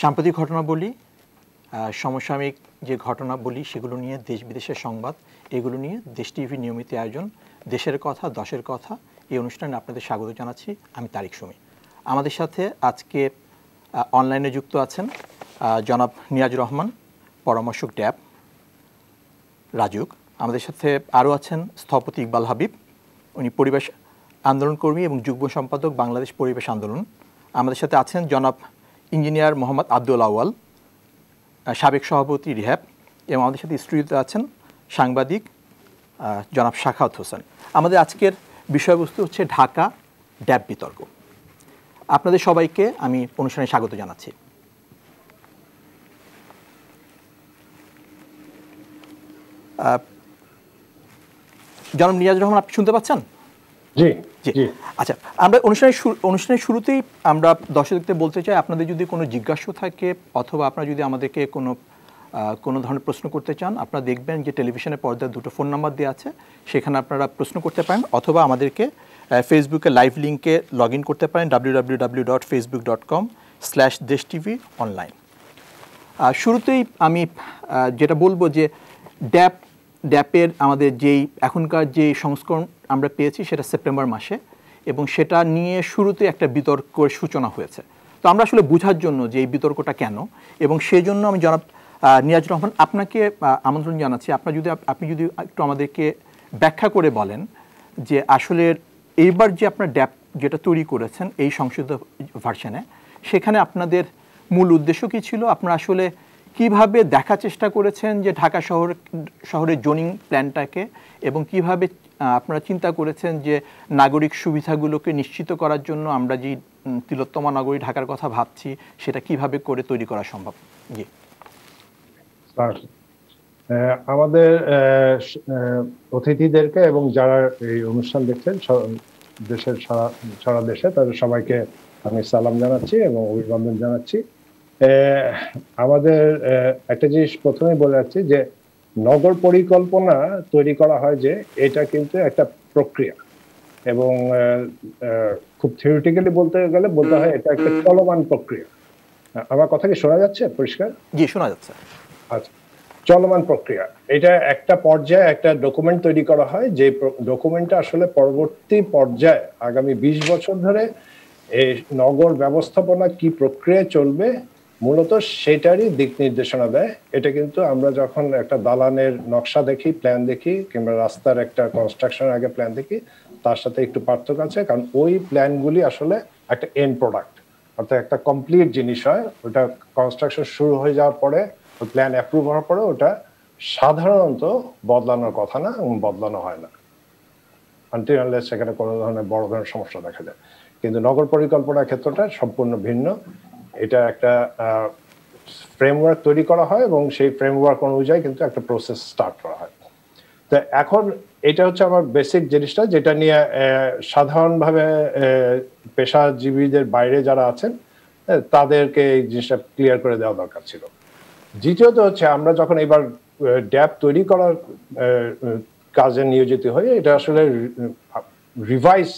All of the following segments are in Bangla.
সাম্প্রতিক ঘটনাবলী, সমসাময়িক যে ঘটনাবলী সেগুলো নিয়ে দেশ বিদেশের সংবাদ, এগুলো নিয়ে দেশ টিভি নিয়মিত আয়োজন দেশের কথা দশের কথা এই অনুষ্ঠানে আপনাদের স্বাগত জানাচ্ছি। আমি তারিক সুমি। আমাদের সাথে আজকে অনলাইনে যুক্ত আছেন জনাব নিয়াজুর রহমান, পরামর্শক ড্যাব রাজুক। আমাদের সাথে আরও আছেন স্থপতি ইকবাল হাবিব, উনি পরিবেশ আন্দোলন কর্মী এবং যুগ্ম সম্পাদক বাংলাদেশ পরিবেশ আন্দোলন। আমাদের সাথে আছেন জনাব ইঞ্জিনিয়ার মোহাম্মদ আব্দুল আউয়াল, সাবেক সভাপতি রিহ্যাব, এবং আমাদের সাথে স্টুডিওতে আছেন সাংবাদিক জনাব শাখাওয়াত হোসেন। আমাদের আজকের বিষয়বস্তু হচ্ছে ঢাকা ড্যাব বিতর্ক। আপনাদের সবাইকে আমি অনুষ্ঠানে স্বাগত জানাচ্ছি। জনাব নিয়াজুর রহমান, আপনি শুনতে পাচ্ছেন? জি জি। আচ্ছা, আমরা অনুষ্ঠানের শুরুতেই আমরা দর্শকদের বলতে চাই, আপনাদের যদি কোনো জিজ্ঞাসা থাকে অথবা আপনারা যদি আমাদেরকে কোনো ধরনের প্রশ্ন করতে চান, আপনারা দেখবেন যে টেলিভিশনের পর্দায় দুটো ফোন নাম্বার দেওয়া আছে, সেখানে আপনারা প্রশ্ন করতে পারেন, অথবা আমাদেরকে ফেসবুকে লাইভ লিঙ্কে লগ ইন করতে পারেন www.facebook.com/deshtv online। শুরুতেই আমি যেটা বলবো যে ড্যাপের আমাদের যেই এখনকার যে সংস্করণ আমরা পেয়েছি সেটা সেপ্টেম্বর মাসে, এবং সেটা নিয়ে শুরুতে একটা বিতর্কের সূচনা হয়েছে। তো আমরা আসলে বোঝার জন্য যে এই বিতর্কটা কেন, এবং সেই জন্য আমি জনাব নিয়াজুর রহমান আপনাকে আমন্ত্রণ জানাচ্ছি। আপনি যদি একটু আমাদেরকে ব্যাখ্যা করে বলেন যে আসলে এইবার যে আপনার ড্যাপ যেটা তৈরি করেছেন এই সংশোধিত ভার্সনে, সেখানে আপনাদের মূল উদ্দেশ্য কী ছিল? আপনারা আসলে কিভাবে দেখার চেষ্টা করেছেন যে ঢাকা শহরের জোনিং প্ল্যানটাকে, এবং কিভাবে আপনারা চিন্তা করেছেন যে নাগরিক সুবিধাগুলোকে নিশ্চিত করার জন্য আমরা যে তিলোত্তমা নগরী ঢাকার কথা ভাবছি সেটা কিভাবে করে তৈরি করা সম্ভব? জি, আমাদের অতিথিদেরকে এবং যারা এই অনুষ্ঠান দেখছেন দেশের সারা দেশে, তাদের সবাইকে আমি সালাম জানাচ্ছি এবং অভিনন্দন জানাচ্ছি। আমাদের একটা জিনিস প্রথমেই বলে রাখছি যে নগর পরিকল্পনা তৈরি করা হয় যে এটা কিন্তু একটা প্রক্রিয়া, এবং খুব থিওরিটিক্যালি বলতে হয় এটা একটা চলমান প্রক্রিয়া। আমার কথা কি শোনা যাচ্ছে পরিষ্কার? জি, শোনা যাচ্ছে। আচ্ছা, চলমান প্রক্রিয়া। এটা একটা পর্যায়ে একটা ডকুমেন্ট তৈরি করা হয়, যে ডকুমেন্টটা আসলে পরবর্তী পর্যায়ে আগামী 20 বছর ধরে এই নগর ব্যবস্থাপনা কি প্রক্রিয়ায় চলবে মূলত সেটারই দিক নির্দেশনা দেয়। এটা কিন্তু আমরা যখন একটা দালানের নকশা দেখি, প্ল্যান দেখি, কিংবা রাস্তার একটা কনস্ট্রাকশনের আগে প্ল্যান দেখি, তার সাথে একটু পার্থক্য আছে, কারণ ওই প্ল্যানগুলি আসলে একটা এন্ড প্রোডাক্ট, অর্থাৎ একটা কমপ্লিট জিনিস হয়। ওটা কনস্ট্রাকশন শুরু হয়ে যাওয়ার পরে, ওই প্ল্যান অ্যাপ্রুভ হওয়ার পরে ওটা সাধারণত বদলানোর কথা না, এবং বদলানো হয় না আনটিল আনলেস সেখানে কোনো ধরনের বড় ধরনের সমস্যা দেখা যায়। কিন্তু নগর পরিকল্পনার ক্ষেত্রটা সম্পূর্ণ ভিন্ন। এটা একটা ফ্রেমওয়ার্ক তৈরি করা হয়, এবং সেই ফ্রেমওয়ার্ক অনুযায়ী কিন্তু একটা প্রসেস স্টার্ট করা হয়। তো এখন এটা হচ্ছে আমার বেসিক জিনিসটা, যেটা নিয়ে সাধারণভাবে পেশাজীবীদের বাইরে যারা আছেন তাদেরকে এই জিনিসটা ক্লিয়ার করে দেওয়া দরকার ছিল। দ্বিতীয়ত হচ্ছে, আমরা যখন এবার ড্যাপ তৈরি করার কাজে নিয়োজিত হই, এটা আসলে রিভাইজ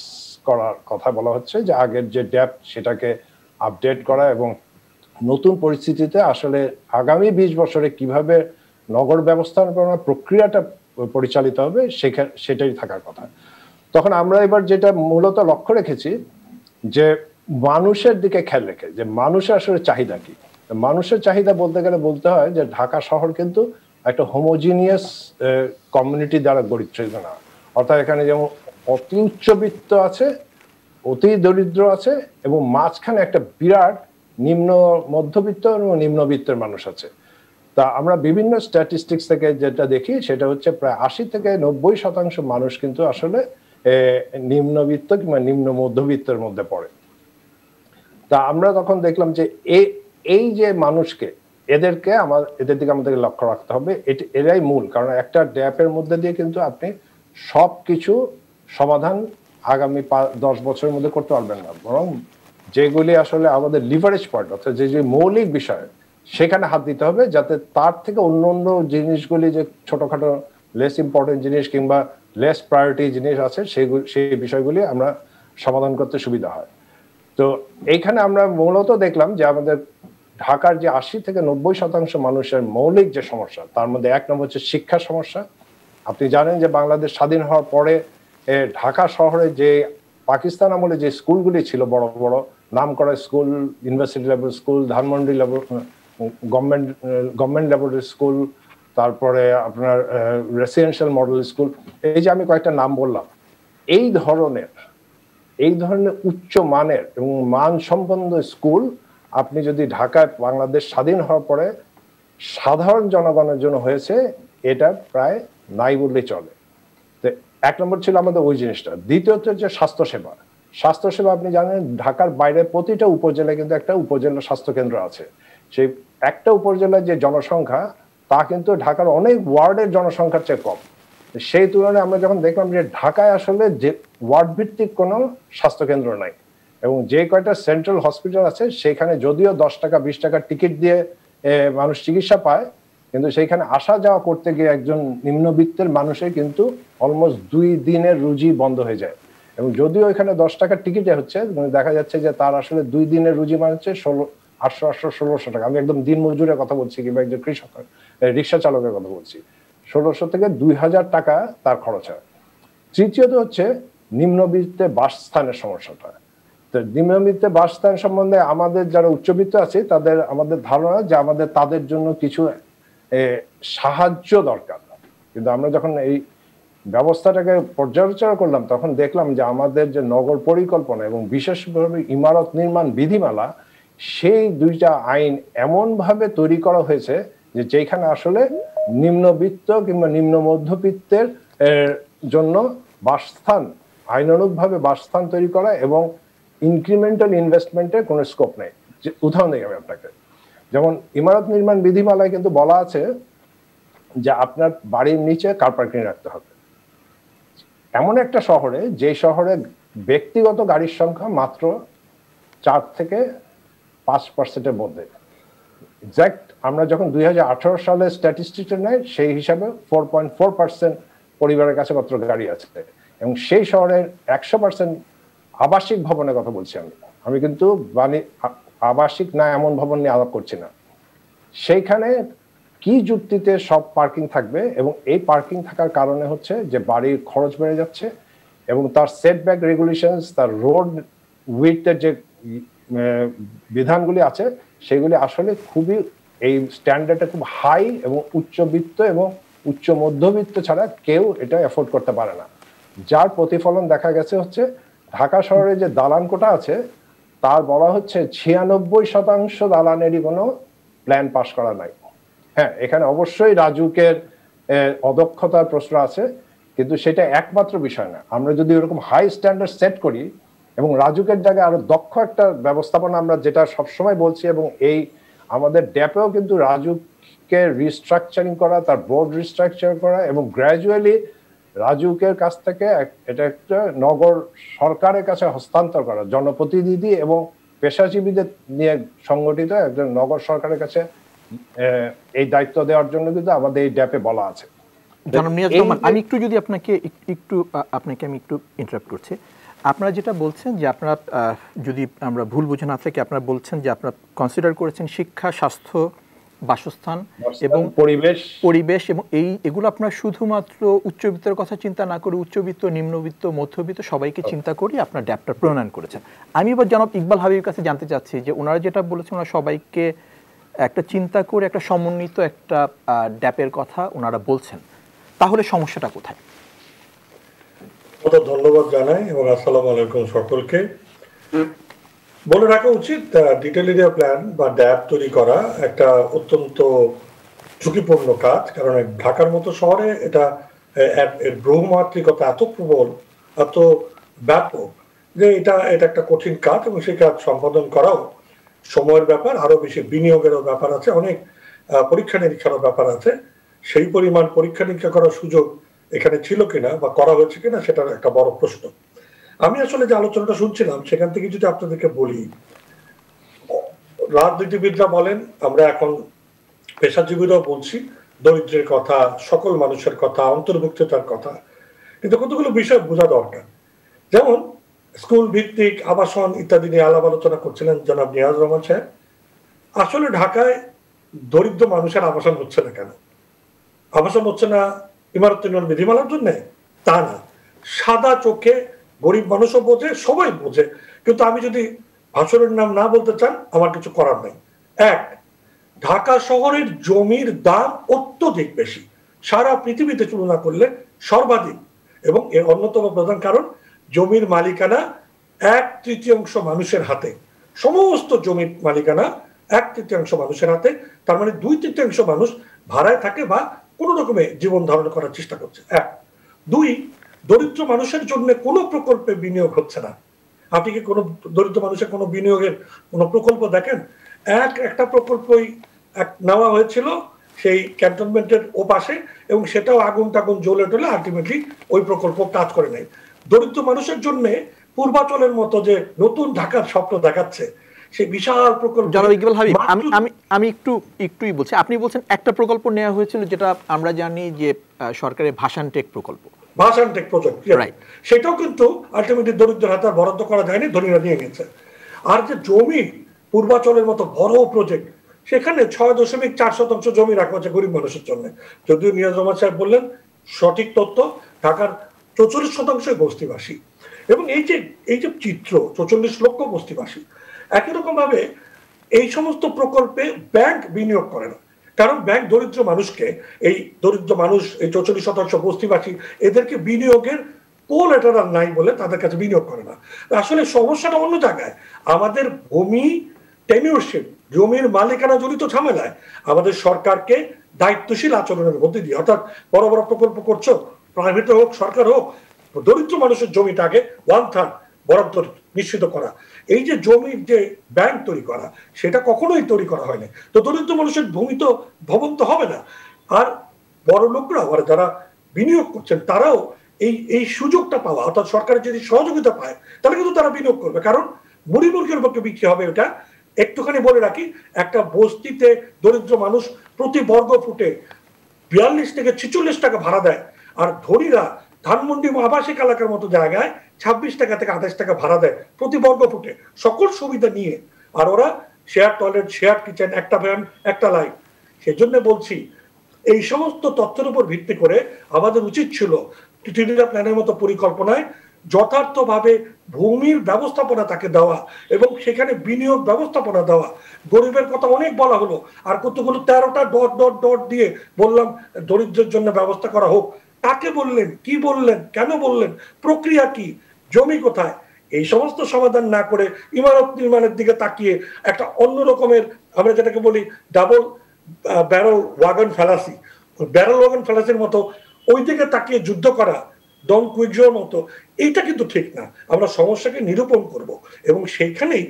করার কথা বলা হচ্ছে, যে আগের যে ড্যাপ সেটাকে আপডেট করা, এবং নতুন পরিস্থিতিতে আসলে আগামী 20 বছরে কিভাবে নগর ব্যবস্থাপনা প্রক্রিয়াটা পরিচালিত হবে সেটাই থাকার কথা। তখন আমরা এবার যেটা মূলত লক্ষ্য রেখেছি, যে মানুষের দিকে খেয়াল রেখে, যে মানুষের আসলে চাহিদা কি। মানুষের চাহিদা বলতে গেলে বলতে হয় যে ঢাকা শহর কিন্তু একটা হোমোজিনিয়াস কমিউনিটি দ্বারা গঠিত না, অর্থাৎ এখানে যেমন অতি উচ্চবিত্ত আছে, অতি দরিদ্র আছে, এবং মাঝখানে একটা বিরাট নিম্ন মধ্যবিত্ত এবং নিম্নবিত্তের মানুষ আছে। তা আমরা বিভিন্ন স্ট্যাটিস্টিক্স থেকে যেটা দেখি, সেটা হচ্ছে প্রায় 80 থেকে 90% মানুষ কিন্তু আসলে নিম্নবিত্ত কিংবা নিম্ন মধ্যবিত্তের মধ্যে পড়ে। তা আমরা তখন দেখলাম যে এই যে মানুষকে, এদের দিকে আমাদেরকে লক্ষ্য রাখতে হবে। এরাই মূল, কারণ একটা ড্যাপের মধ্যে দিয়ে কিন্তু আপনি সবকিছু সমাধান আগামী 10 বছরের মধ্যে করতে পারবেন না, বরং যেগুলি আসলে আমাদের লিভারেজ পয়েন্ট, অর্থাৎ যে মৌলিক বিষয়, সেখানে হাত দিতে হবে, যাতে তার থেকে অন্য জিনিসগুলি, যে ছোটখাটো লেস ইম্পর্টেন্ট জিনিস কিংবা লেস প্রায়োরিটি জিনিস আছে, সেই বিষয়গুলি আমরা সমাধান করতে সুবিধা হয়। তো এইখানে আমরা মূলত দেখলাম যে আমাদের ঢাকার যে 80 থেকে 90% মানুষের মৌলিক যে সমস্যা, তার মধ্যে এক নম্বর হচ্ছে শিক্ষা সমস্যা। আপনি জানেন যে বাংলাদেশ স্বাধীন হওয়ার পরে ঢাকা শহরে যে পাকিস্তান আমলে যে স্কুলগুলি ছিল, বড় বড় নাম করা school, university level school, Dhanmondi level government level school, তারপরে আপনার রেসিডেন্সিয়াল মডেল স্কুল, এই যে আমি কয়েকটা নাম বললাম, এই ধরনের উচ্চ মানের এবং মানসম্পন্ন স্কুল আপনি যদি ঢাকায় বাংলাদেশ স্বাধীন হওয়ার পরে সাধারণ জনগণের জন্য হয়েছে, এটা প্রায় নাই বললেই চলে। তো এক নম্বর ছিল আমাদের ওই জিনিসটা। দ্বিতীয়ত হচ্ছে স্বাস্থ্যসেবা আপনি জানেন ঢাকার বাইরে প্রতিটা উপজেলায় কিন্তু একটা উপজেলা স্বাস্থ্যকেন্দ্র আছে। সেই একটা উপজেলার যে জনসংখ্যা, তা কিন্তু ঢাকার অনেক ওয়ার্ডের জনসংখ্যার চেয়ে কম। সেই তুলনায় আমরা যখন দেখলাম যে ঢাকায় আসলে যে ওয়ার্ড ভিত্তিক কোনো স্বাস্থ্যকেন্দ্র নাই, এবং যে কয়টা সেন্ট্রাল হসপিটাল আছে সেখানে যদিও 10 টাকা 20 টাকার টিকিট দিয়ে মানুষ চিকিৎসা পায়, কিন্তু সেইখানে আসা যাওয়া করতে গিয়ে একজন নিম্নবিত্তের মানুষের কিন্তু অলমোস্ট 2 দিনের রুজি বন্ধ হয়ে যায়। এবং যদিও এখানে 10 টাকার টিকিটে হচ্ছে, দেখা যাচ্ছে যে তার আসলে 2 দিনের রুজি মানে হচ্ছে 800-1600 টাকা। আমি একদম দিন মজুরের কথা বলছি, কিংবা একজন কৃষক রিক্সা চালকের কথা বলছি, 1600 থেকে 2000 টাকা তার খরচ হয়। তৃতীয়ত হচ্ছে নিম্নবিত্তে বাসস্থানের সমস্যাটা। তো নিম্নবিত্তে বাসস্থান সম্বন্ধে আমাদের যারা উচ্চবিত্ত আছে আমাদের ধারণা যে তাদের জন্য কিছু সাহায্য দরকার। কিন্তু আমরা যখন এই ব্যবস্থাটাকে পর্যালোচনা করলাম, তখন দেখলাম যে আমাদের যে নগর পরিকল্পনা এবং বিশেষভাবে ইমারত নির্মাণ বিধিমালা, সেই দুইটা আইন এমনভাবে তৈরি করা হয়েছে যে যেখানে আসলে নিম্নবিত্ত কিংবা নিম্ন মধ্যবিত্তের জন্য বাসস্থান, আইনানুগভাবে বাসস্থান তৈরি করা এবং ইনক্রিমেন্টাল ইনভেস্টমেন্টের কোনো স্কোপ নেই। যে উদাহরণ দিই আমি আপনাকে, যেমন ইমারত নির্মাণ বিধিমালায় কিন্তু বলা আছে যে আপনার বাড়ির নিচে কার পার্কিং রাখতে হবে। এমন একটা শহরে, যে শহরে ব্যক্তিগত গাড়ির সংখ্যা মাত্র 4 থেকে 5%-এর মধ্যে, এক্সাক্ট আমরা যখন 2018 সালে স্ট্যাটিস্টিক্স নেই, সেই হিসাবে 4.4% পরিবারের কাছে মাত্র গাড়ি আছে। এবং সেই শহরের 100% আবাসিক ভবনের কথা বলছি আমি কিন্তু আবাসিক না এমন ভবন নিয়ে আলাপ করছি না। সেইখানে কি যুক্তিতে সব পার্কিং থাকবে? এবং এই পার্কিং থাকার কারণে হচ্ছে যে বাড়ির খরচ বেড়ে যাচ্ছে, এবং তার সেটব্যাক রেগুলেশনস, তার রোড উইথের যে বিধানগুলি আছে, সেগুলি আসলে খুবই, এই স্ট্যান্ডার্ডটা খুব হাই, এবং উচ্চবিত্ত এবং উচ্চ মধ্যবিত্ত ছাড়া কেউ এটা এফোর্ড করতে পারে না। যার প্রতিফলন দেখা গেছে হচ্ছে ঢাকা শহরে যে দালান কোটা আছে, তার বলা হচ্ছে 96% দালানেরই কোনো প্ল্যান পাস করা নাই। হ্যাঁ, এখানে অবশ্যই রাজুকের অদক্ষতার প্রশ্ন আছে, কিন্তু সেটা একমাত্র বিষয় না। আমরা যদি এরকম হাই স্ট্যান্ডার্ড সেট করি এবং রাজুকের জায়গায় আরো দক্ষ একটা ব্যবস্থাপনা, আমরা যেটা সবসময় বলছি, এবং এই আমাদের ড্যাপেও কিন্তু রাজুককে রিস্ট্রাকচারিং করা, তার বোর্ড রিস্ট্রাকচার করা, এবং গ্র্যাজুয়ালি রাজুকের কাছ থেকে এটা একটা নগর সরকারের কাছে হস্তান্তর করা, জনপ্রতিনিধি এবং পেশাজীবীদের নিয়ে সংগঠিত একজন নগর সরকারের কাছে এই দায়িত্ব দেওয়ার জন্য কিন্তু আমাদের এই ড্যাপে বলা আছে। আমি একটু যদি আপনাকে আমি একটু ইন্টারাপ্ট করছি। আপনারা যেটা বলছেন যে আপনারা, যদি আমরা ভুল বুঝে না থাকি, আপনারা বলছেন যে আপনারা কনসিডার করেছেন শিক্ষা, স্বাস্থ্য, বাসস্থান এবং পরিবেশ, এবং এগুলো আপনারা শুধুমাত্র উচ্চবিত্তের কথা চিন্তা না করে উচ্চবিত্ত, নিম্নবিত্ত, মধ্যবিত্ত সবাইকে চিন্তা করে আপনার ড্যাপটা প্রণয়ন করেছেন। আমি এবার জনাব ইকবাল হাবিবের কাছে জানতে চাচ্ছি যে ওনারা যেটা বলেছেন, ওনারা সবাইকে একটা চিন্তা করে একটা সমন্বিত একটা ড্যাপের কথা ওনারা বলছেন, তাহলে সমস্যাটা কোথায়? ধন্যবাদ জানাই এবং আসসালামু আলাইকুম সকলকে। বলে রাখা উচিত, ডিটেল এরিয়া প্ল্যান বা ড্যাপ তৈরি করা একটা অত্যন্ত ঝুঁকিপূর্ণ কাজ, কারণ ঢাকার মতো শহরে এটা এর বহুমাত্রিকতা এত প্রবল, এত ব্যাপক যে এটা একটা কঠিন কাজ, এবং সেই কাজ সম্পাদন করাও সময়ের ব্যাপার, আরো বেশি বিনিয়োগেরও ব্যাপার আছে, অনেক পরীক্ষা নিরীক্ষারও ব্যাপার আছে। সেই পরিমাণ পরীক্ষা নিরীক্ষা করার সুযোগ এখানে ছিল কিনা বা করা হয়েছে কিনা, সেটার একটা বড় প্রশ্ন। আমি আসলে যে আলোচনাটা শুনছিলাম, সেখান থেকে যদি আপনাদেরকে বলি, রাজনীতিবিদরা বলেন, আমরা এখন পেশাজীবীরাও বলছি, দরিদ্রের কথা, সকল মানুষের কথা, অন্তর্ভুক্ততার কথা, কিন্তু কতগুলো বিষয় বোঝা দরকার। যেমন স্কুল ভিত্তিক আবাসন ইত্যাদি নিয়ে আলাপ আলোচনা করছিলেন জনাব নিয়াজ রহমান সাহেব। আসলে ঢাকায় দরিদ্র মানুষের আবাসন হচ্ছে না কেন? আবাসন হচ্ছে না ইমারত নির্মাণ বিধিমালার জন্য? তা না, সাদা চোখে গরিব মানুষও বোঝে, সবাই বোঝে। কিন্তু আমি যদি ভাষণের নাম না বলতে চান, আমার কিছু করার নেই। এক, ঢাকা শহরের জমির দাম অত্যধিক বেশি, সারা পৃথিবীতে তুলনা করলে সর্বাধিক। এবং এর অন্যতম প্রধান কারণ জমির মালিকানা 1/3 মানুষের হাতে। সমস্ত জমির মালিকানা 1/3 মানুষের হাতে। তার মানে 2/3 মানুষ ভাড়ায় থাকে বা কোন রকমে জীবন ধারণ করার চেষ্টা করছে। এক। দুই, দরিদ্র মানুষের জন্য কোনো প্রকল্পে বিনিয়োগ হচ্ছে না। আপনি কি কোনো দরিদ্র মানুষের কোনো বিনিয়োগের কোনো প্রকল্প দেখেন? একটা প্রকল্পই নেওয়া হয়েছিল সেই ক্যান্টনমেন্টের ওপাশে, এবং সেটাও আগুন টাগুন জ্বলে টলে আলটিমেটলি ওই প্রকল্প কাজ করে নাই। দরিদ্র মানুষের জন্য পূর্বাচলের মতো যে নতুন ঢাকার স্বপ্ন দেখাচ্ছে, সেই বিশাল প্রকল্প। জনাব ইকবাল হাবিব, আমি একটুই বলছি, আপনি বলছেন একটা প্রকল্প নেওয়া হয়েছিল যেটা আমরা জানি যে সরকারের ভাষান টেক প্রকল্প, ভাষান টেক প্রজেক্ট, সেটাও কিন্তু আলটিমেটলি দরিদ্র হাতে বরাদ্দ করা যায়নি, ধনীরা নিয়ে নিয়েছে। আর যে জমি পূর্বাচলের মতো বড় প্রজেক্ট, সেখানে 6.4% জমি রাখা হচ্ছে গরিব মানুষের জন্য। যদিও নিয়াজ রহমান সাহেব বললেন সঠিক তথ্য, ঢাকার 44% বস্তিবাসী। এবং এই যে চিত্র, 44 লক্ষ বস্তিবাসী। একই রকম ভাবে এই সমস্ত প্রকল্পে ব্যাংক বিনিয়োগ করে না, কারণ ব্যাংক দরিদ্র মানুষকে, এই দরিদ্র মানুষ, এই 44% বস্তিবাসী, এদেরকে বিনিয়োগের কোল্যাটারাল নাই বলে তাদের কাছে বিনিয়োগ করে না। আসলে সমস্যাটা অন্য জায়গায়। আমাদের ভূমি টেনিউরশিপ, জমির মালিকানা জড়িত ঝামেলায় আমাদের সরকারকে দায়িত্বশীল আচরণের মধ্যে দিয়ে, অর্থাৎ বড় বড় প্রকল্প করছো, প্রাইভেট হোক সরকার হোক, দরিদ্র মানুষের জমিটাকে 1/3 বরাদ্দ নিশ্চিত করা। এই যে জমির যে ব্যাংক তৈরি করা, সেটা কখনোই তৈরি করা হয়নি। তো দরিদ্র মানুষের ভূমি তো, ভবন তো হবে না। আর বড় লোকরা, যারা বিনিয়োগ করছেন, তারাও এই সুযোগটা পাওয়া, অর্থাৎ সরকারের যদি সহযোগিতা পায়, তাহলে কিন্তু তারা বিনিয়োগ করবে, কারণ মুড়ি মুরগির পক্ষে বিক্রি হবে এটা। একটুখানি বলে রাখি, একটা বস্তিতে দরিদ্র মানুষ প্রতি বর্গ ফুটে 42 থেকে 46 টাকা ভাড়া দেয়, আর ধনীরা ধানমন্ডি আবাসিক এলাকার মতো জায়গায় 26 টাকা থেকে 28 টাকা ভাড়া দেয় প্রতি বর্গ ফুটে, সকল সুবিধা নিয়ে। আর ওরা শেয়ার টয়লেট, শেয়ার কিচেন, একটা ফ্যান, একটা লাইট। সেজন্য বলছি, এই সমস্ত তথ্যের উপর ভিত্তি করে আমাদের উচিত ছিল ত্রিপুরা প্ল্যানের মতো পরিকল্পনায় যথার্থভাবে ভূমির ব্যবস্থাপনা তাকে দেওয়া, এবং সেখানে বিনিয়োগ ব্যবস্থাপনা দেওয়া। গরিবের কথা অনেক বলা হলো, আর কতগুলো 13টা ডট ডট ডট দিয়ে বললাম দরিদ্রের জন্য ব্যবস্থা করা হোক। কাকে বললেন, কি বললেন, কেন বললেন, প্রক্রিয়া কি, জমি কোথায়? এই সমস্ত সমাধান না করে ইমারত নির্মাণের দিকে তাকিয়ে একটা অন্য রকমের, আমরা যেটাকে বলি double barrel wagon fallacy, barrel wagon ফ্যালাসির মতো ওই দিকে তাকিয়ে যুদ্ধ করা, ডন কুইকজোর মতো, এইটা কিন্তু ঠিক না। আমরা সমস্যাকে নিরূপণ করব, এবং সেইখানেই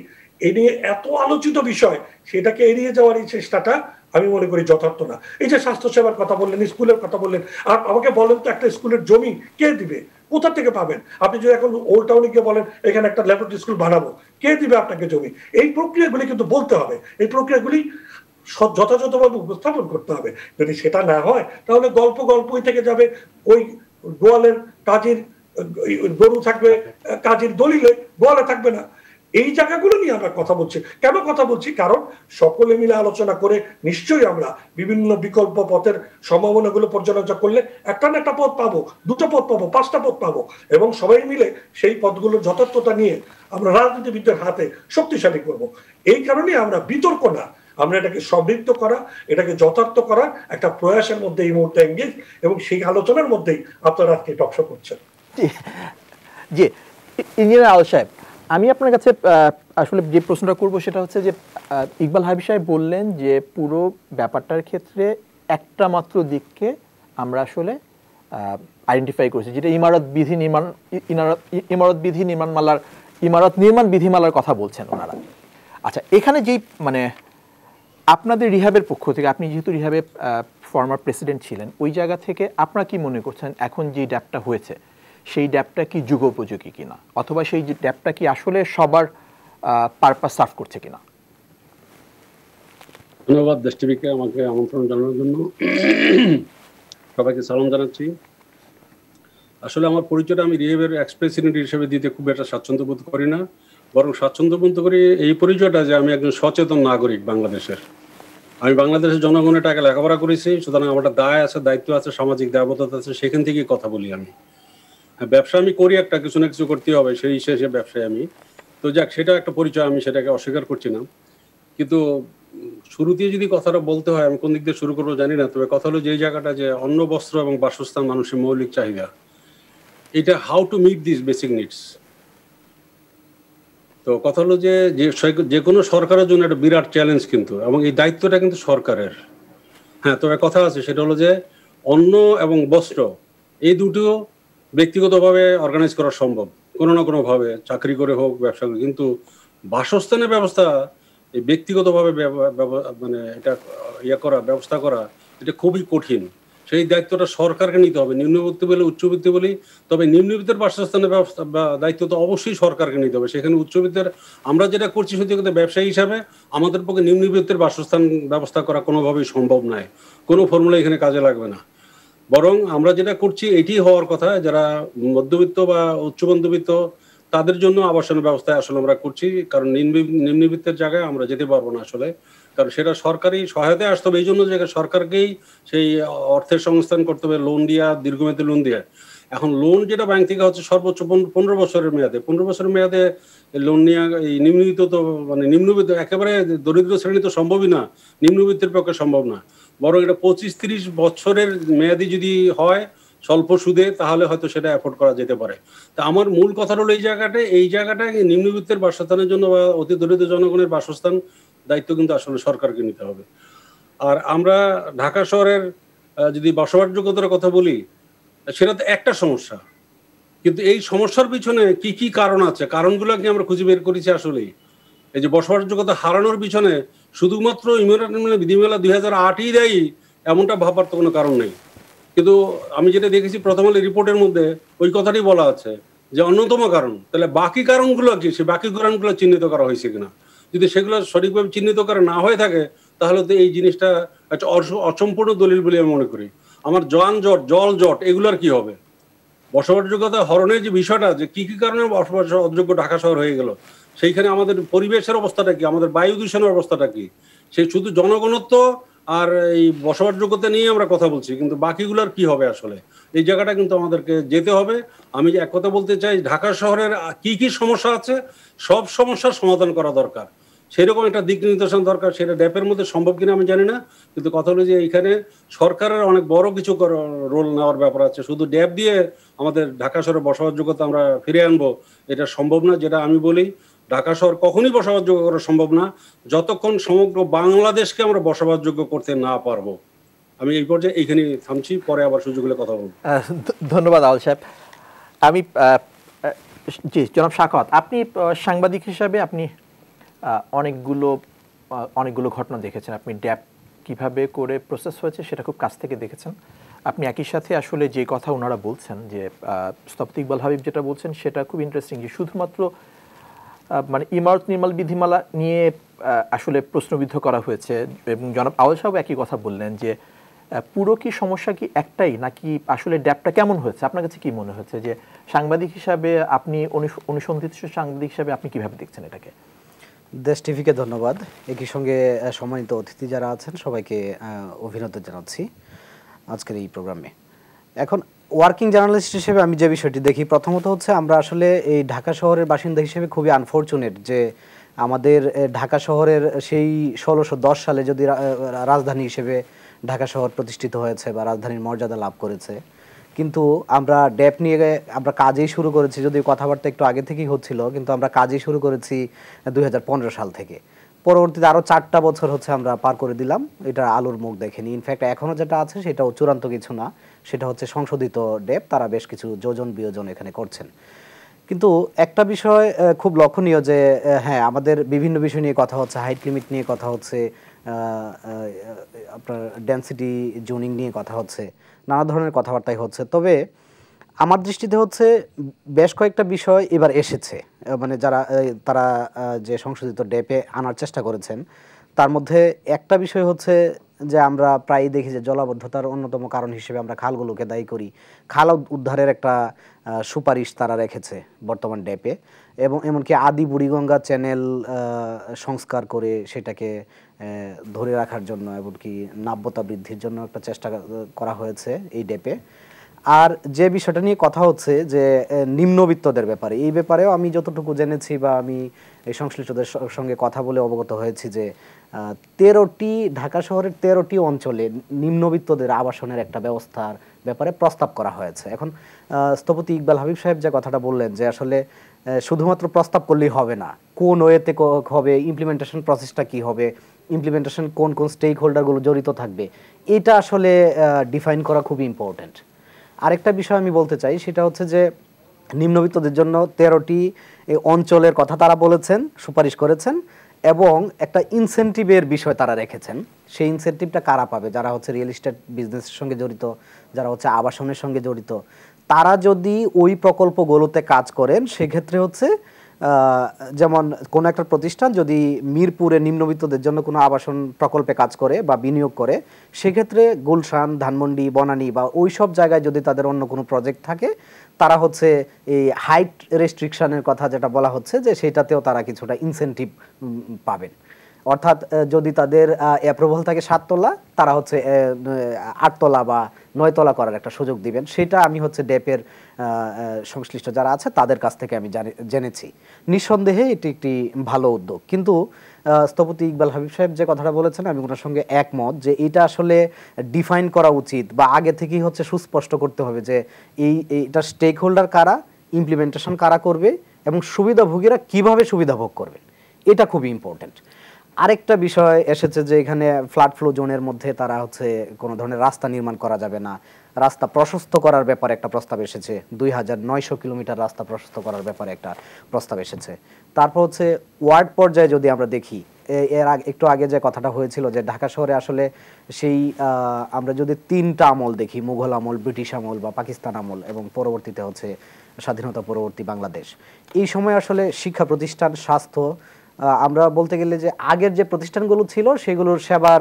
এই নিয়ে এত আলোচিত বিষয়, সেটাকে এড়িয়ে যাওয়ার এই চেষ্টাটা আমি মনে করি যথার্থ না। এই যে স্বাস্থ্যসেবার কথা বললেন, স্কুলের কথা বললেন, আর আমাকে বলেন তো একটা স্কুলের জমি কে দিবে, কোথা থেকে পাবেন? আপনি যদি এখন ওল্ড টাউনে গিয়ে বলেন এখানে একটা ল্যাবরেটরি স্কুল বানাবো, কে দিবে আপনাকে জমি? এই প্রক্রিয়াগুলি কিন্তু বলতে হবে, এই প্রক্রিয়াগুলি যথাযথভাবে উপস্থাপন করতে হবে। যদি সেটা না হয়, তাহলে গল্পই থেকে যাবে। ওই গোয়ালের কাজীর গরু থাকবে, কাজীর দলিলে, গোয়ালে থাকবে না। এই জায়গাগুলো নিয়ে আমরা কথা বলছি। কেন কথা বলছি? কারণ সকলে মিলে আলোচনা করে নিশ্চয়ই আমরা বিভিন্ন বিকল্প পথের সম্ভাবনাগুলো পর্যালোচনা করলে একটা না একটা পথ পাবো, দুটো পথ পাবো, 5টা পথ পাবো, এবং সবাই মিলে সেই পথগুলোর যথার্থতা নিয়ে আমরা রাজনীতিবিদদের হাতে শক্তিশালী করব। এই কারণেই আমরা বিতর্ক না, আমরা এটাকে সমৃদ্ধ করা, এটাকে যথার্থ করার একটা প্রয়াসের মধ্যে এই মুহূর্তে এঙ্গেজ, এবং সেই আলোচনার মধ্যেই আপনারা আজকে টকশো করছেন। জি, ইঞ্জিনিয়ার আল সাহেব, আমি আপনার কাছে আসলে যে প্রশ্নটা করব সেটা হচ্ছে যে ইকবাল হাবিব সাহেব বললেন যে পুরো ব্যাপারটার ক্ষেত্রে একটা মাত্র দিককে আমরা আসলে আইডেন্টিফাই করেছি, যেটা ইমারত নির্মাণ বিধিমালার কথা বলছেন ওনারা। আচ্ছা, এখানে যেই আপনাদের রিহ্যাবের পক্ষ থেকে, আপনি যেহেতু রিহ্যাবে ফর্মার প্রেসিডেন্ট ছিলেন, ওই জায়গা থেকে আপনারা কি মনে করছেন এখন যে ড্যাপটা হয়েছে সেই ড্যাপটা কি যুগোপযোগী কিনা, অথবা সেই ড্যাপটা কি আসলে সবার পারপাস সার্ভ করছে কিনা? ধন্যবাদ দেশ টিভিকে আমাকে আমন্ত্রণ জানানোর জন্য। সবাইকে সালাম জানাচ্ছি। আসলে আমার পরিচয়টা আমি রিহ্যাবের এক্স প্রেসিডেন্ট হিসেবে দিতে খুব একটা স্বাচ্ছন্দ্য বোধ করি না। বরং স্বাচ্ছন্দ্য বোধ করি এই পরিচয়টা যে আমি একজন সচেতন নাগরিক বাংলাদেশের। আমি বাংলাদেশের জনগণের টাকা লেখাপড়া করেছি, সুতরাং আমার একটা দায় আছে, দায়িত্ব আছে, সামাজিক দায়বদ্ধতা আছে, সেখান থেকেই কথা বলি আমি। ব্যবসা আমি করি, একটা কিছু না কিছু করতে হবে, সেই শেষে ব্যবসায় আমি তো যাক, সেটা একটা পরিচয়, আমি সেটাকে অস্বীকার করছি না। কিন্তু শুরুতেই যদি কথাটা বলতে হয়, আমি কোন দিক দিয়ে শুরু করবো জানি না, তবে কথা হলো যে এই জায়গাটা যে অন্ন, বস্ত্র এবং বাসস্থান মানুষের মৌলিক চাহিদা, এটা how to meet this basic needs. তো কথা হলো যে যে কোনো সরকারের জন্য একটা বিরাট চ্যালেঞ্জ কিন্তু, এবং এই দায়িত্বটা কিন্তু সরকারের। হ্যাঁ, তবে কথা আছে, সেটা হলো যে অন্ন এবং বস্ত্র এই দুটো ব্যক্তিগতভাবে অর্গানাইজ করা সম্ভব কোনো না কোনোভাবে, চাকরি করে হোক, ব্যবসা করে, কিন্তু বাসস্থানের ব্যবস্থা এই ব্যক্তিগতভাবে মানে এটা ব্যবস্থা করা এটা খুবই কঠিন। সেই দায়িত্বটা সরকারকে নিতে হবে, নিম্নবিত্ত বলে উচ্চবিত্ত বলি, তবে নিম্নবিত্তের বাসস্থানের ব্যবস্থা বা দায়িত্ব তো অবশ্যই সরকারকে নিতে হবে। সেখানে উচ্চবিত্তের আমরা যেটা করছি সত্যি কথা ব্যবসায়ী হিসাবে আমাদের পক্ষে নিম্নবিত্তের বাসস্থান ব্যবস্থা করা কোনোভাবেই সম্ভব নয়, কোনো ফর্মুলা এখানে কাজে লাগবে না। বরং আমরা যেটা করছি এটি হওয়ার কথা, যারা মধ্যবিত্ত বা উচ্চ মধ্যবিত্ত তাদের জন্য আবাসনের ব্যবস্থা আসলে আমরা করছি, কারণ নিম্নবিত্তের জায়গায় আমরা যেতে পারবো না আসলে, কারণ সেটা সরকারি সহায়তায় আসতে হবে। এই জন্য জায়গায় সরকারকেই সেই অর্থের সংস্থান করতে হবে, লোন দিয়া, দীর্ঘমেয়াদী লোন দিয়ে। এখন লোন যেটা ব্যাংক থেকে হচ্ছে সর্বোচ্চ 15 বছরের মেয়াদে, 15 বছরের মেয়াদে লোন নিয়ে এই নিম্নবিত্ত তো মানে নিম্নবিত্ত একেবারে দরিদ্র শ্রেণী তো সম্ভবই না, নিম্নবিত্তের পক্ষে সম্ভব না। বরং এটা 25-30 বছরের মেয়াদি যদি হয় স্বল্প সুদে, তাহলে হয়তো সেটা অ্যাফোর্ড করা যেতে পারে। তা আমার মূল কথা হলো এই জায়গাটা নিম্নবিত্তের বাসস্থানের জন্য বা অতি দরিদ্র জনগণের বাসস্থান দায়িত্ব কিন্তু আসলে সরকারকে নিতে হবে। আর আমরা ঢাকা শহরের যদি বসবাসযোগ্যতার কথা বলি, সেটা তো একটা সমস্যা, কিন্তু এই সমস্যার পিছনে কি কি কারণ আছে, কারণগুলো কি আমরা খুঁজে বের করেছি আসলেই। এই যে বসবাসযোগ্যতা হারানোর পিছনে শুধুমাত্র বিধিমালা 2008ই দেয় এমনটা ভাবার তো কোনো কারণ নেই। কিন্তু আমি যেটা দেখেছি প্রথম আলো রিপোর্টের মধ্যে ওই কথাটাই বলা আছে যে অন্যতম কারণ। তাহলে বাকি কারণগুলো কি, সে বাকি কারণগুলো চিহ্নিত করা হয়েছে কিনা? যদি সেগুলো সঠিকভাবে চিহ্নিত করা না হয়ে থাকে, তাহলে তো এই জিনিসটা একটা অসম্পূর্ণ দলিল বলে আমি মনে করি। আমার যানজট, জল জট, এগুলোর কি হবে? বসবাসযোগ্যতা হরণের যে বিষয়টা, যে কি কি কারণে বসবাস অযোগ্য ঢাকা শহর হয়ে গেল, সেইখানে আমাদের পরিবেশের অবস্থাটা কি, আমাদের বায়ু দূষণের অবস্থাটা কি, সেই শুধু জনগণত্ব আর এই বসবাসযোগ্যতা নিয়ে আমরা কথা বলছি, কিন্তু বাকিগুলোর কি হবে আসলে, এই জায়গাটা কিন্তু আমাদেরকে যেতে হবে। আমি যে এক কথা বলতে চাই, ঢাকা শহরের কি কি সমস্যা আছে, সব সমস্যার সমাধান করা দরকার, সেরকম একটা দিক নির্দেশন দরকার। সেটা ড্যাপের মধ্যে সম্ভব কিনা আমি জানি না, কিন্তু কথা হলো যে এখানে সরকারের অনেক বড় কিছু রোল নেওয়ার ব্যাপার আছে। শুধু ড্যাপ দিয়ে আমাদের ঢাকা শহরের বসবাসযোগ্যতা আমরা ফিরে আনবো এটা সম্ভব না। যেটা আমি বলি, ঢাকা শহর কখনই বসবাসযোগ্য করা সম্ভব না যতক্ষণ সমগ্র বাংলাদেশকে আমরা বসবাসযোগ্য করতে না পারবো। আমি এই পর্যায়ে এইখানে থামছি, পরে আবার সুযোগ হলে কথা বলবো। ধন্যবাদ আল সাহেব। আমি জি জনাব শাখাওয়াত, আপনি সাংবাদিক হিসাবে আপনি অনেকগুলো ঘটনা দেখেছেন, আপনি ড্যাপ কিভাবে করে প্রসেস হয়েছে সেটা খুব কাছ থেকে দেখেছেন। আপনি একই সাথে আসলে যে কথা ওনারা বলছেন, যে স্থপতি ইকবাল হাবিব যেটা বলছেন সেটা খুব ইন্টারেস্টিং, যে শুধুমাত্র মানে ইমারত নির্মাণ বিধিমালা নিয়ে আসলে প্রশ্নবিদ্ধ করা হয়েছে, এবং জনাব আউল সাহেব একই কথা বললেন যে পুরো কি সমস্যা কি একটাই, নাকি আসলে ড্যাপটা কেমন হয়েছে? আপনার কাছে কি মনে হচ্ছে, যে সাংবাদিক হিসাবে আপনি অনুসন্ধিৎসু সাংবাদিক হিসাবে আপনি কিভাবে দেখছেন এটাকে? দেশ টিভিকে ধন্যবাদ, একই সঙ্গে সম্মানিত অতিথি যারা আছেন সবাইকে অভিনন্দন জানাচ্ছি আজকের এই প্রোগ্রামে। এখন ওয়ার্কিং জার্নালিস্ট হিসেবে আমি যে বিষয়টি দেখি, প্রথমত হচ্ছে আমরা আসলে এই ঢাকা শহরের বাসিন্দা হিসেবে খুবই আনফর্চুনেট যে আমাদের ঢাকা শহরের সেই 1610 সালে যদি রাজধানী হিসেবে ঢাকা শহর প্রতিষ্ঠিত হয়েছে বা রাজধানীর মর্যাদা লাভ করেছে, কিন্তু আমরা ড্যাপ নিয়ে আমরা কাজেই শুরু করেছি, যদিও কথাবার্তা একটু আগে থেকেই হচ্ছিল, কিন্তু আমরা কাজেই শুরু করেছি 2015 সাল থেকে। পরবর্তীতে আরও 4টা বছর হচ্ছে আমরা পার করে দিলাম, এটা আলোর মুখ দেখেনি। ইনফ্যাক্ট এখনও যেটা আছে সেটাও চূড়ান্ত কিছু না, সেটা হচ্ছে সংশোধিত ড্যাপ, তারা বেশ কিছু যোজন বিয়োজন এখানে করছেন। কিন্তু একটা বিষয় খুব লক্ষণীয় যে হ্যাঁ, আমাদের বিভিন্ন বিষয় নিয়ে কথা হচ্ছে, হাইট লিমিট নিয়ে কথা হচ্ছে, আপনার ডেনসিটি জোনিং নিয়ে কথা হচ্ছে, নানা ধরনের কথাবার্তাই হচ্ছে। তবে আমার দৃষ্টিতে হচ্ছে বেশ কয়েকটা বিষয় এবার এসেছে, মানে তারা যে সংশোধিত ড্যাপে আনার চেষ্টা করেছেন, তার মধ্যে একটা বিষয় হচ্ছে যে আমরা প্রায়ই দেখি যে জলাবদ্ধতার অন্যতম কারণ হিসেবে আমরা খালগুলোকে দায়ী করি। খাল উদ্ধারের একটা সুপারিশ তারা রেখেছে বর্তমান ড্যাপে, এবং এমনকি আদি বুড়িগঙ্গা চ্যানেল সংস্কার করে সেটাকে ধরে রাখার জন্য এমনকি নাব্যতা বৃদ্ধির জন্য একটা চেষ্টা করা হয়েছে এই ডেপে। আর যে বিষয়টা নিয়ে কথা হচ্ছে যে নিম্নবিত্তদের ব্যাপারে, এই ব্যাপারেও আমি যতটুকু জেনেছি বা আমি এই সংশ্লিষ্টদের সঙ্গে কথা বলে অবগত হয়েছি যে 13টি ঢাকা শহরের 13টি অঞ্চলে নিম্নবিত্তদের আবাসনের একটা ব্যবস্থার ব্যাপারে প্রস্তাব করা হয়েছে। এখন স্থপতি ইকবাল হাবিব সাহেব যে কথাটা বললেন যে আসলে শুধুমাত্র প্রস্তাব করলেই হবে না, কোন ওয়েতে হবে, ইমপ্লিমেন্টেশন প্রসেসটা কি হবে, ইমপ্লিমেন্টেশন কোন কোন স্টেক হোল্ডারগুলো জড়িত থাকবে, এটা আসলে ডিফাইন করা খুব ইম্পর্টেন্ট। আরেকটা বিষয় আমি বলতে চাই সেটা হচ্ছে যে নিম্নবিত্তদের জন্য 13টি অঞ্চলের কথা তারা বলেছেন, সুপারিশ করেছেন এবং একটা ইনসেন্টিভের বিষয় তারা রেখেছেন। সেই ইনসেন্টিভটা কারা পাবে? যারা হচ্ছে রিয়েল এস্টেট বিজনেসের সঙ্গে জড়িত, যারা হচ্ছে আবাসনের সঙ্গে জড়িত, তারা যদি ওই প্রকল্পগুলোতে কাজ করেন সেক্ষেত্রে হচ্ছে যেমন কোনো একটা প্রতিষ্ঠান যদি মিরপুরে নিম্নবিত্তদের জন্য কোনো আবাসন প্রকল্পে কাজ করে বা বিনিয়োগ করে, সেক্ষেত্রে গুলশান, ধানমন্ডি, বনানী বা ওই সব জায়গায় যদি তাদের অন্য কোনো প্রজেক্ট থাকে, তারা হচ্ছে এই হাইট রেস্ট্রিকশনের কথা যেটা বলা হচ্ছে যে সেটাতেও তারা কিছুটা ইনসেন্টিভ পাবেন। অর্থাৎ যদি তাদের অ্যাপ্রুভাল থাকে 7 তলা, তারা হচ্ছে 8 তলা বা 9 তলা করার একটা সুযোগ দিবেন। সেটা আমি হচ্ছে ডেপের সংশ্লিষ্ট যারা আছে তাদের কাছ থেকে আমি জেনেছি। নিঃসন্দেহে এটি একটি ভালো উদ্যোগ, কিন্তু স্থপতি ইকবাল হাবিব সাহেব যে কথাটা বলেছেন আমি ওনার সঙ্গে একমত যে এটা আসলে ডিফাইন করা উচিত বা আগে থেকেই হচ্ছে সুস্পষ্ট করতে হবে যে এইটা স্টেক হোল্ডার কারা, ইমপ্লিমেন্টেশন কারা করবে এবং সুবিধাভোগীরা কিভাবে সুবিধা ভোগ করবে, এটা খুবই ইম্পর্টেন্ট। আরেকটা বিষয় এসেছে যে এখানে ফ্লাড ফ্লো জোনের মধ্যে তারা হচ্ছে কোনো ধরনের রাস্তা নির্মাণ করা যাবে না, রাস্তা প্রশস্ত করার ব্যাপারে একটা প্রস্তাব এসেছে, 2900 কিলোমিটার রাস্তা প্রশস্ত করার ব্যাপারে একটা প্রস্তাব এসেছে। তারপর হচ্ছে ওয়ার্ড পর্যায়ে যদি আমরা দেখি, এর একটু আগে যে কথাটা হয়েছিল যে ঢাকা শহরে আসলে সেই আমরা যদি 3টা আমল দেখি, মুঘল আমল, ব্রিটিশ আমল বা পাকিস্তান আমল এবং পরবর্তীতে হচ্ছে স্বাধীনতা পরবর্তী বাংলাদেশ, এই সময় আসলে শিক্ষা প্রতিষ্ঠান, স্বাস্থ্য, আমরা বলতে গেলে যে আগের যে প্রতিষ্ঠানগুলো ছিল সেগুলোর সেবার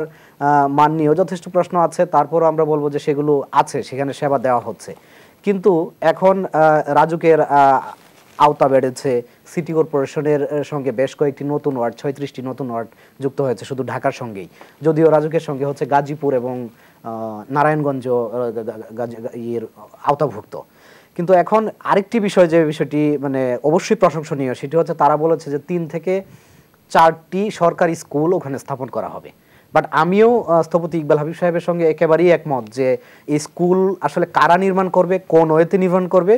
মান নিয়েও যথেষ্ট প্রশ্ন আছে। তারপরও আমরা বলবো যে সেগুলো আছে, সেখানে সেবা দেওয়া হচ্ছে। কিন্তু এখন রাজুকের আওতা বেড়েছে, সিটি কর্পোরেশনের সঙ্গে বেশ কয়েকটি নতুন ওয়ার্ড, 36টি নতুন ওয়ার্ড যুক্ত হয়েছে শুধু ঢাকার সঙ্গেই, যদিও রাজুকের সঙ্গে হচ্ছে গাজীপুর এবং নারায়ণগঞ্জ আওতাভুক্ত। কিন্তু এখন আরেকটি বিষয়, যে বিষয়টি মানে অবশ্যই প্রশংসনীয়, সেটি হচ্ছে তারা বলেছে যে 3 থেকে 4টি সরকারি স্কুল ওখানে স্থাপন করা হবে। বাট আমিও স্থপতি ইকবাল হাবিব সাহেবের সঙ্গে একেবারেই একমত যে এই স্কুল আসলে কারা নির্মাণ করবে, কোন ওয়েতে নির্মাণ করবে,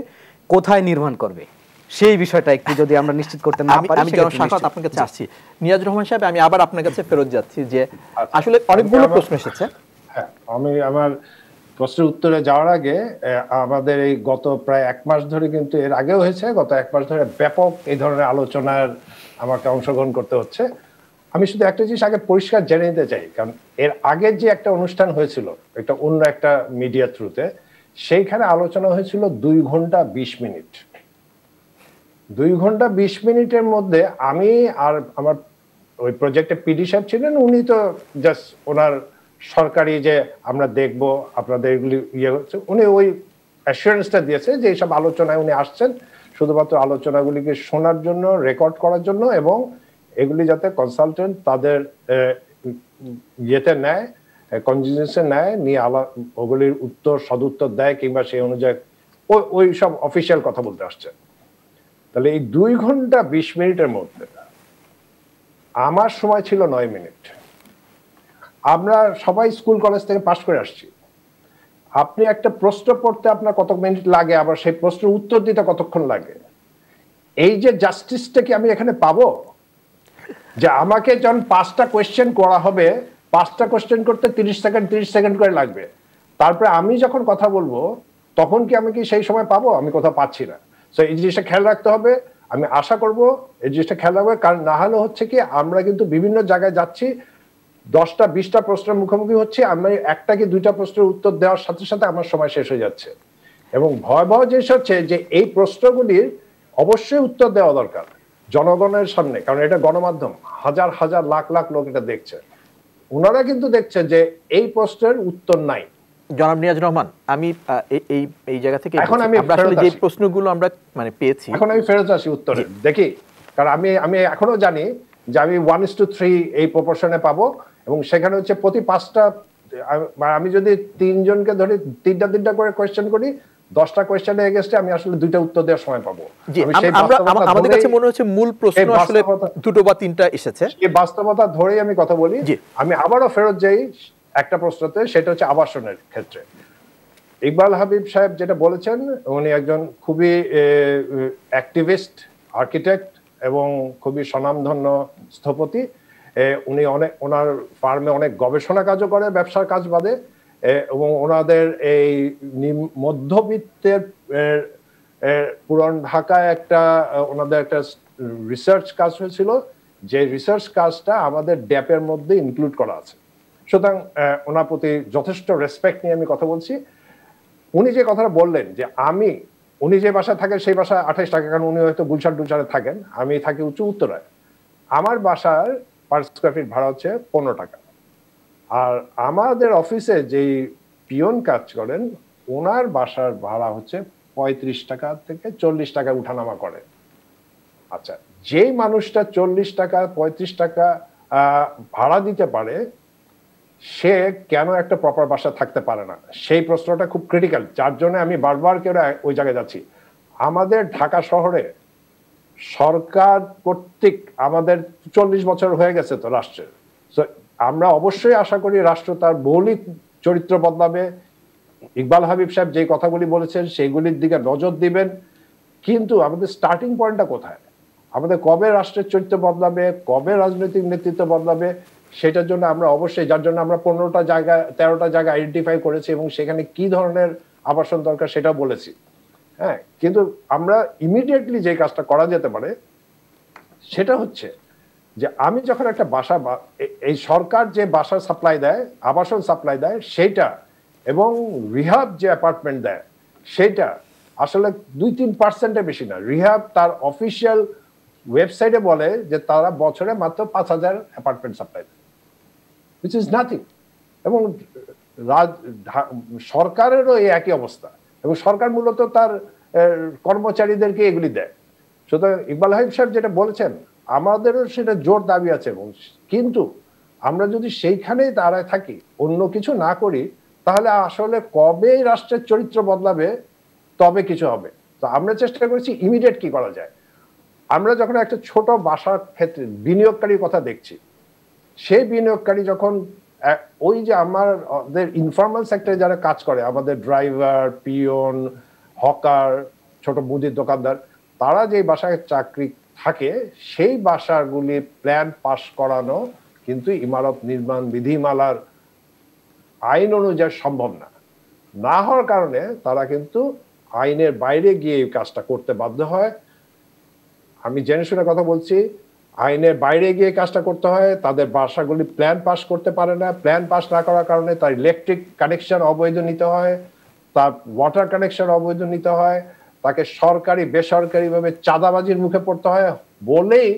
কোথায় নির্মাণ করবে, সেই বিষয়টা একটু যদি আমরা নিশ্চিত করতে না পারি। আমি শাখাত আপনার কাছে আসছি, নিয়াজুর রহমান সাহেব, আমি আবার আপনার কাছে ফেরত যাচ্ছি যে আসলে অনেকগুলো প্রশ্ন এসেছে। হ্যাঁ, আমি আমার প্রশ্নের উত্তরে যাওয়ার আগে আমাদের এই গত প্রায় 1 মাস ধরে, কিন্তু এর আগেও হয়েছে, গত 1 মাস ধরে ব্যাপক এই ধরনের আলোচনার আমাকে অংশগ্রহণ করতে হচ্ছে। আমি শুধু একটা জিনিস আগে পরিষ্কার জেনে নিতে চাই, কারণ এর আগের যে একটা অনুষ্ঠান হয়েছিল একটা অন্য একটা মিডিয়া থ্রুতে, সেইখানে আলোচনা হয়েছিল 2 ঘন্টা 20 মিনিট। 2 ঘন্টা 20 মিনিটের মধ্যে আমি আর আমার ওই প্রজেক্টের পিডি সাহেব ছিলেন, উনি তো জাস্ট ওনার সরকারি যে আমরা দেখব আপনাদের এগুলি ইয়ে হচ্ছে, উনি ওই অ্যাসুরেন্সটা দিয়েছে যে এইসব আলোচনায় উনি আসছেন শুধুমাত্র আলোচনাগুলিকে শোনার জন্য, রেকর্ড করার জন্য, এবং এগুলি যাতে কনসালটেন্ট তাদের ইয়েতে নেয়, কনজিজেন্সে নেয়, নিয়ে ওগুলির উত্তর সদুত্তর দেয় কিংবা সেই অনুযায়ী ওই সব অফিসিয়াল কথা বলতে আসছে। তাহলে এই 2 ঘন্টা 20 মিনিটের মধ্যে আমার সময় ছিল 9 মিনিট। আমরা সবাই স্কুল কলেজ থেকে পাশ করে আসছি। আপনি একটা প্রশ্ন পড়তে আপনার কত মিনিট লাগে, আবার সেই প্রশ্নের উত্তর দিতে কতক্ষণ লাগে? এই যে জাস্টিসটা কি আমি এখানে পাবো? যে আমাকে যখন 5টা কোয়েশ্চেন করা হবে, 5টা কোয়েশ্চেন করতে 30 সেকেন্ড করে লাগবে, তারপরে আমি যখন কথা বলবো তখন কি আমি কি সেই সময় পাবো? আমি কোথাও পাচ্ছি না। সো এই জিনিসটা খেয়াল রাখতে হবে। আমি আশা করব এই জিনিসটা খেয়াল রাখবে, কারণ না হলে হচ্ছে কি আমরা কিন্তু বিভিন্ন জায়গায় যাচ্ছি, 10টা 20টা প্রশ্নের মুখোমুখি হচ্ছে, আমি 1টা কি 2টা প্রশ্নের উত্তর দেওয়ার সাথে সাথে আমার সময় শেষ হয়ে যাচ্ছে। এবং ভয়াবহ জিনিস হচ্ছে যে এই প্রশ্নগুলির অবশ্যই উত্তর দেওয়া দরকার জনগণের সামনে, কারণ এটা গণমাধ্যম, হাজার হাজার লাখ লাখ লোক এটা দেখছে। ওনারা কিন্তু দেখছে যে এই প্রশ্নের উত্তর নাই, জনাব নিয়াজ রহমান, আমি এই জায়গা থেকে এখন আমি আমরা আসলে যে প্রশ্নগুলো আমরা মানে পেয়েছি, এখন আমি ফেরত আসি উত্তরে দেখি, কারণ আমি এখনো জানি যে আমি 1:3 এই প্রপোর্শনে পাবো, এবং সেখানে হচ্ছে প্রতি 5টা, আমি যদি 3 জনকে ধরি 3টা করে কোয়েশ্চেন করি, 10টা কোয়েশ্চেনে এগেইনস্টে আমি আসলে 2টা উত্তর দেওয়ার সময় পাবো। আমাদের কাছে মনে হচ্ছে মূল প্রশ্ন আসলে 2টো বা 3টা এসেছে, এই বাস্তবতা ধরেই আমি কথা বলি। আমি আবারও ফেরত যাই একটা প্রশ্নতে, সেটা হচ্ছে আবাসনের ক্ষেত্রে। ইকবাল হাবিব সাহেব যেটা বলেছেন, উনি একজন খুবই অ্যাক্টিভিস্ট, আর্কিটেক্ট এবং খুবই স্বনামধন্য স্থপতি। উনি ওনার ফার্মে অনেক গবেষণা কাজও করে ব্যবসার কাজ বাদে, এবং ওনাদের এই মধ্যবিত্তের পুরান ঢাকায় ওনাদের একটা রিসার্চ কাজ হয়েছিল, যে রিসার্চ কাজটা আমাদের ড্যাপের মধ্যে ইনক্লুড করা আছে। সুতরাং ওনার প্রতি যথেষ্ট রেসপেক্ট নিয়ে আমি কথা বলছি। উনি যে কথাটা বললেন যে উনি যে বাসায় থাকেন সেই বাসায় 28 টাকা, কারণ উনি হয়তো গুলশানে থাকেন, আমি থাকি উত্তরায়। আমার বাসার পার স্কয়ার ফিট ভাড়া হচ্ছে 15 টাকা। আর আমাদের অফিসে যেই পিয়ন কাজ করেন, ওনার বাসার ভাড়া হচ্ছে 35 টাকা থেকে 40 টাকা উঠানামা করে। আচ্ছা, যেই মানুষটা 40 টাকা 35 টাকা ভাড়া দিতে পারে, সে কেন একটা প্রপার বাসা থাকতে পারে না? সেই প্রশ্নটা খুব ক্রিটিক্যাল, যার জন্য আমি বারবার ওই জায়গায় যাচ্ছি। আমাদের ঢাকা শহরে সরকার কর্তৃক আমাদের 40 বছর হয়ে গেছে তো রাষ্ট্রের, আমরা অবশ্যই আশা করি রাষ্ট্র তার মৌলিক চরিত্র বদলাবে। ইকবাল হাবিব সাহেব যে কথাগুলি বলেছেন সেগুলির দিকে নজর দিবেন, কিন্তু আমাদের স্টার্টিং পয়েন্টটা কোথায়? আমাদের কবে রাষ্ট্রের চরিত্র বদলাবে, কবে রাজনৈতিক নেতৃত্ব বদলাবে, সেটার জন্য আমরা অবশ্যই, যার জন্য আমরা 13টা জায়গা আইডেন্টিফাই করেছি এবং সেখানে কি ধরনের আবাসন দরকার সেটা বলেছি। হ্যাঁ, কিন্তু আমরা ইমিডিয়েটলি যে কাজটা করা যেতে পারে সেটা হচ্ছে যে আমি যখন একটা বাসা, এই সরকার যে বাসা সাপ্লাই দেয়, আবাসন সাপ্লাই দেয় সেইটা, এবং রিহাব যে অ্যাপার্টমেন্ট দেয় সেইটা আসলে 2-3% বেশি না। রিহাব তার অফিসিয়াল ওয়েবসাইটে বলে যে তারা বছরে মাত্র 5,000 অ্যাপার্টমেন্ট সাপ্লাই দেয়, which is nothing। এবং সরকারেরও এই একই অবস্থা, এবং সরকার মূলত তার কর্মচারীদেরকে এগুলি দেয়। সুতরাং ইকবাল হাবিব সাহেব যেটা বলেছেন, আমাদেরও সেটা জোর দাবি আছে, কিন্তু আমরা যদি সেইখানেই দাঁড়ায় থাকি, অন্য কিছু না করি, তাহলে আসলে কবে রাষ্ট্রের চরিত্র বদলাবে, তবে কিছু হবে। তো আমরা চেষ্টা করেছি ইমিডিয়েট কি করা যায়। আমরা যখন একটা ছোট বাসার ক্ষেত্রে বিনিয়োগকারীর কথা দেখছি, সেই বিনিয়োগকারী যখন ওই যে আমাদের ইনফর্মাল সেক্টরে যারা কাজ করে, আমাদের ড্রাইভার, পিয়ন, হকার, ছোট মুদির দোকানদার, তারা যে বাসায় চাকরি থাকে, সেই বাসাগুলি প্ল্যান পাস করানো কিন্তু ইমারত নির্মাণ বিধিমালার আইন অনুযায়ী সম্ভব না হওয়ার কারণে তারা কিন্তু আইনের বাইরে গিয়ে এই কাজটা করতে বাধ্য হয়। আমি জেনে শুনে কথা বলছি, আইনের বাইরে গিয়ে কাজটা করতে হয়। তাদের বাসাগুলি প্ল্যান পাস করতে পারে না, প্ল্যান পাস না করার কারণে তার ইলেকট্রিক কানেকশন অবৈধ নিতে হয়, তার ওয়াটার কানেকশন অবৈধ নিতে হয়, তাকে সরকারি বেসরকারিভাবে চাঁদাবাজির মুখে পড়তে হয় বলেই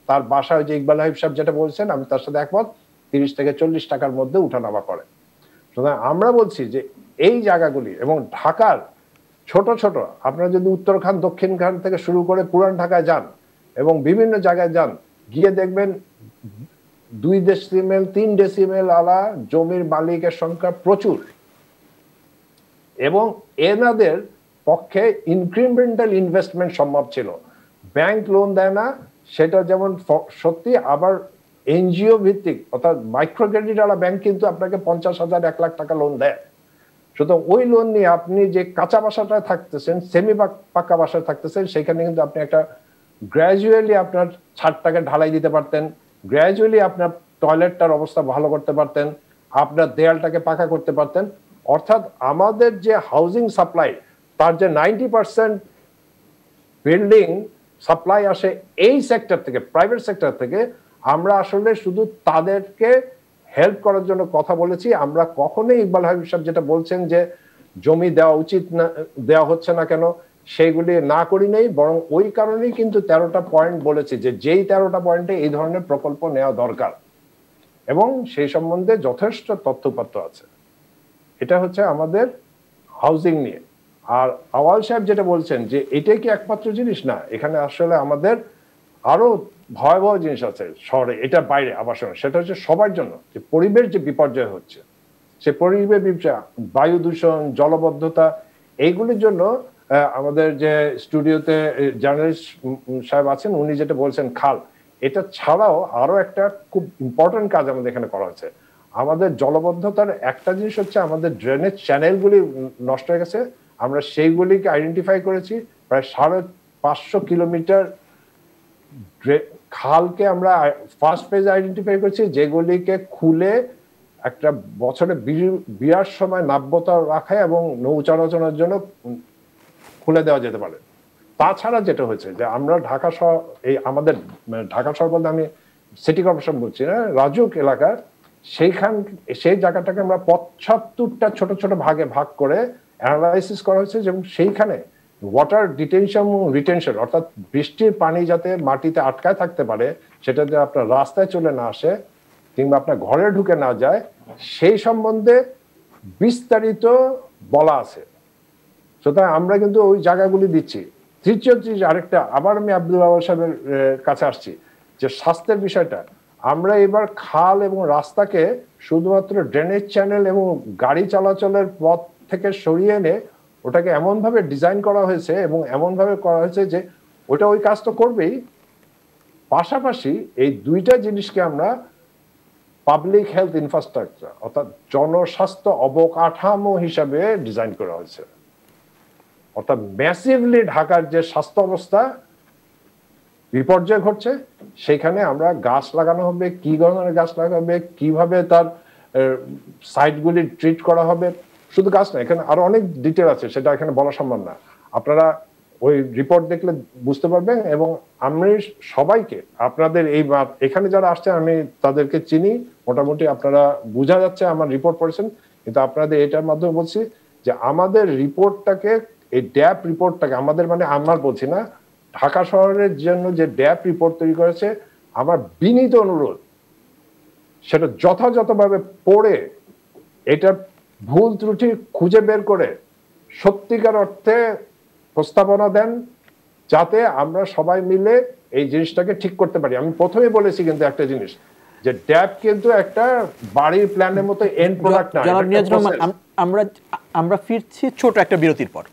তার বাসায়, যে ইকবাল হাবিব সাহেব যেটা বলছেন, আমি তার সাথে একমত, 30 থেকে 40 টাকার মধ্যে উঠানামা করে। সুতরাং আমরা বলছি যে এই জায়গাগুলি, এবং ঢাকার ছোট ছোট, আপনারা যদি উত্তরখান দক্ষিণখান থেকে শুরু করে পুরান ঢাকায় যান এবং বিভিন্ন জায়গায় যান, গিয়ে দেখবেন 2 ডেসিমেল 3 ডেসিমেল আলা জমির মালিকের সংখ্যা প্রচুর, এবং এনাদের পক্ষে ইনক্রিমেন্টাল ইনভেস্টমেন্ট সম্ভব ছিল। ব্যাংক লোন দেয় না, সেটা যেমন সত্যি, আবার এনজিও ভিত্তিক অর্থাৎ মাইক্রো ক্রেডিট ওয়ালা ব্যাংক কিন্তু আপনাকে 50,000 1 লাখ টাকা লোন দেয়। সুতরাং ওই লোন নিয়ে আপনি যে কাঁচা বাসাটায় থাকতেছেন, সেমি পাক্কা বাসায় থাকতেছেন, সেখানে কিন্তু আপনি একটা গ্র্যাজুয়ালি আপনার ছাদটাকে ঢালাই দিতে পারতেন, গ্র্যাজুয়ালি আপনার টয়লেটটার অবস্থা ভালো করতে পারতেন, আপনার দেয়ালটাকে পাকা করতে পারতেন। অর্থাৎ আমাদের যে হাউজিং সাপ্লাই, তার যে 90% বিল্ডিং সাপ্লাই আসে এই সেক্টর থেকে, প্রাইভেট সেক্টর থেকে। আমরা আসলে শুধু তাদেরকে হেল্প করার জন্য কথা বলেছি। আমরা কখনোই ইকবাল হাবিব সাহেব যেটা বলছেন যে জমি দেওয়া উচিত না, দেওয়া হচ্ছে না কেন, সেইগুলি না করি নেই, বরং ওই কারণেই কিন্তু 13টা পয়েন্ট বলেছি যে যেই 13টা পয়েন্টে এই ধরনের প্রকল্প নেওয়া দরকার, এবং সেই সম্বন্ধে যথেষ্ট তথ্যপত্র আছে। এটা হচ্ছে আমাদের হাউজিং নিয়ে। আর আওয়াল সাহেব যেটা বলছেন যে এটাই কি একমাত্র জিনিস, না, এখানে আসলে আমাদের আরো ভয়াবহ জিনিস আছে শহরে, এটা বাইরে আবাসন, সেটা হচ্ছে সবার জন্য যে পরিবেশ যে বিপর্যয় হচ্ছে, সে পরিবেশ বিপর্যয়, বায়ু দূষণ, জলবদ্ধতা, এইগুলির জন্য আমাদের যে স্টুডিওতে জার্নালিস্ট সাহেব আছেন উনি যেটা বলছেন খাল, এটা ছাড়াও আরো একটা খুব ইম্পর্টেন্ট কাজ আমাদের এখানে করা হচ্ছে। আমাদের জলবদ্ধতার একটা জিনিস হচ্ছে আমাদের ড্রেনেজ চ্যানেলগুলি নষ্ট হয়ে গেছে, আমরা সেইগুলিকে আইডেন্টিফাই করেছি, প্রায় 550 কিলোমিটার খালকে আমরা ফার্স্ট ফেজে আইডেন্টিফাই করেছি, যেগুলিকে খুলে একটা বছরে বিরাট সময় নাব্যতা রাখা এবং নৌ চলাচলের জন্য খুলে দেওয়া যেতে পারে। তাছাড়া যেটা হয়েছে যে আমরা ঢাকা শহর, এই আমাদের ঢাকা শহর বলতে আমি সিটি কর্পোরেশন বলছি না, রাজুক এলাকার সেই জায়গাটাকে আমরা 75টা ছোট ছোট ভাগে ভাগ করে অ্যানালাইসিস করা হয়েছে, এবং সেইখানে ওয়াটার ডিটেনশন এবং রিটেনশন, অর্থাৎ বৃষ্টির পানি যাতে মাটিতে আটকায় থাকতে পারে, সেটা যাতে আপনার রাস্তায় চলে না আসে কিংবা আপনার ঘরে ঢুকে না যায়, সেই সম্বন্ধে বিস্তারিত বলা আছে। সুতরাং আমরা কিন্তু ওই জায়গাগুলি দিচ্ছি। তৃতীয় জিনিস আরেকটা, আবার আমি আব্দুল আওয়াল সাহেবের কাছে আসছি, যে স্বাস্থ্যের বিষয়টা, আমরা এবার খাল এবং রাস্তাকে শুধুমাত্র ড্রেনেজ চ্যানেল এবং গাড়ি চলাচলের পথ থেকে সরিয়ে এনে ওটাকে এমনভাবে ডিজাইন করা হয়েছে এবং এমনভাবে করা হয়েছে যে ওটা ওই কাজ তো করবেই, পাশাপাশি এই দুইটা জিনিসকে আমরা পাবলিক হেলথ ইনফ্রাস্ট্রাকচার অর্থাৎ জনস্বাস্থ্য অবকাঠামো হিসাবে ডিজাইন করা হয়েছে। অর্থাৎ ম্যাসিভলি ঢাকার যে স্বাস্থ্য অবস্থা বিপর্যয় ঘটছে, সেখানে আমরা গাছ লাগানো হবে, কি ধরনের গাছ লাগানো হবে, কিভাবে তার সাইটগুলি ট্রিট করা হবে, শুধু গাছ না, এখানে আরো অনেক ডিটেল আছে, সেটা এখানে বলা সম্ভব না। আপনারা ওই রিপোর্ট দেখলে বুঝতে পারবেন। এবং আমি সবাইকে আপনাদের এখানে যারা আসছে আমি তাদেরকে চিনি মোটামুটি, আপনারা বোঝা যাচ্ছে আমার রিপোর্ট পড়েছেন, কিন্তু আপনাদের এটার মাধ্যমে বলছি যে আমাদের রিপোর্টটাকে, এই ড্যাপ রিপোর্টটাকে, আমাদের মানে আমার বলছি না, ঢাকা শহরের জন্য যে ড্যাপ রিপোর্ট তৈরি করেছে, আমার বিনীত অনুরোধ সেটা যথাযথভাবে পড়ে এটা ভুল ত্রুটি খুঁজে বের করে সত্যিকার অর্থে প্রস্তাবনা দেন, যাতে আমরা সবাই মিলে এই জিনিসটাকে ঠিক করতে পারি। আমি প্রথমেই বলেছি কিন্তু একটা জিনিস, যে ড্যাপ কিন্তু একটা বাড়ির প্ল্যানের মতো এন্ড প্রোডাক্ট না। আমরা ফিরছি ছোট একটা বিরতির পর।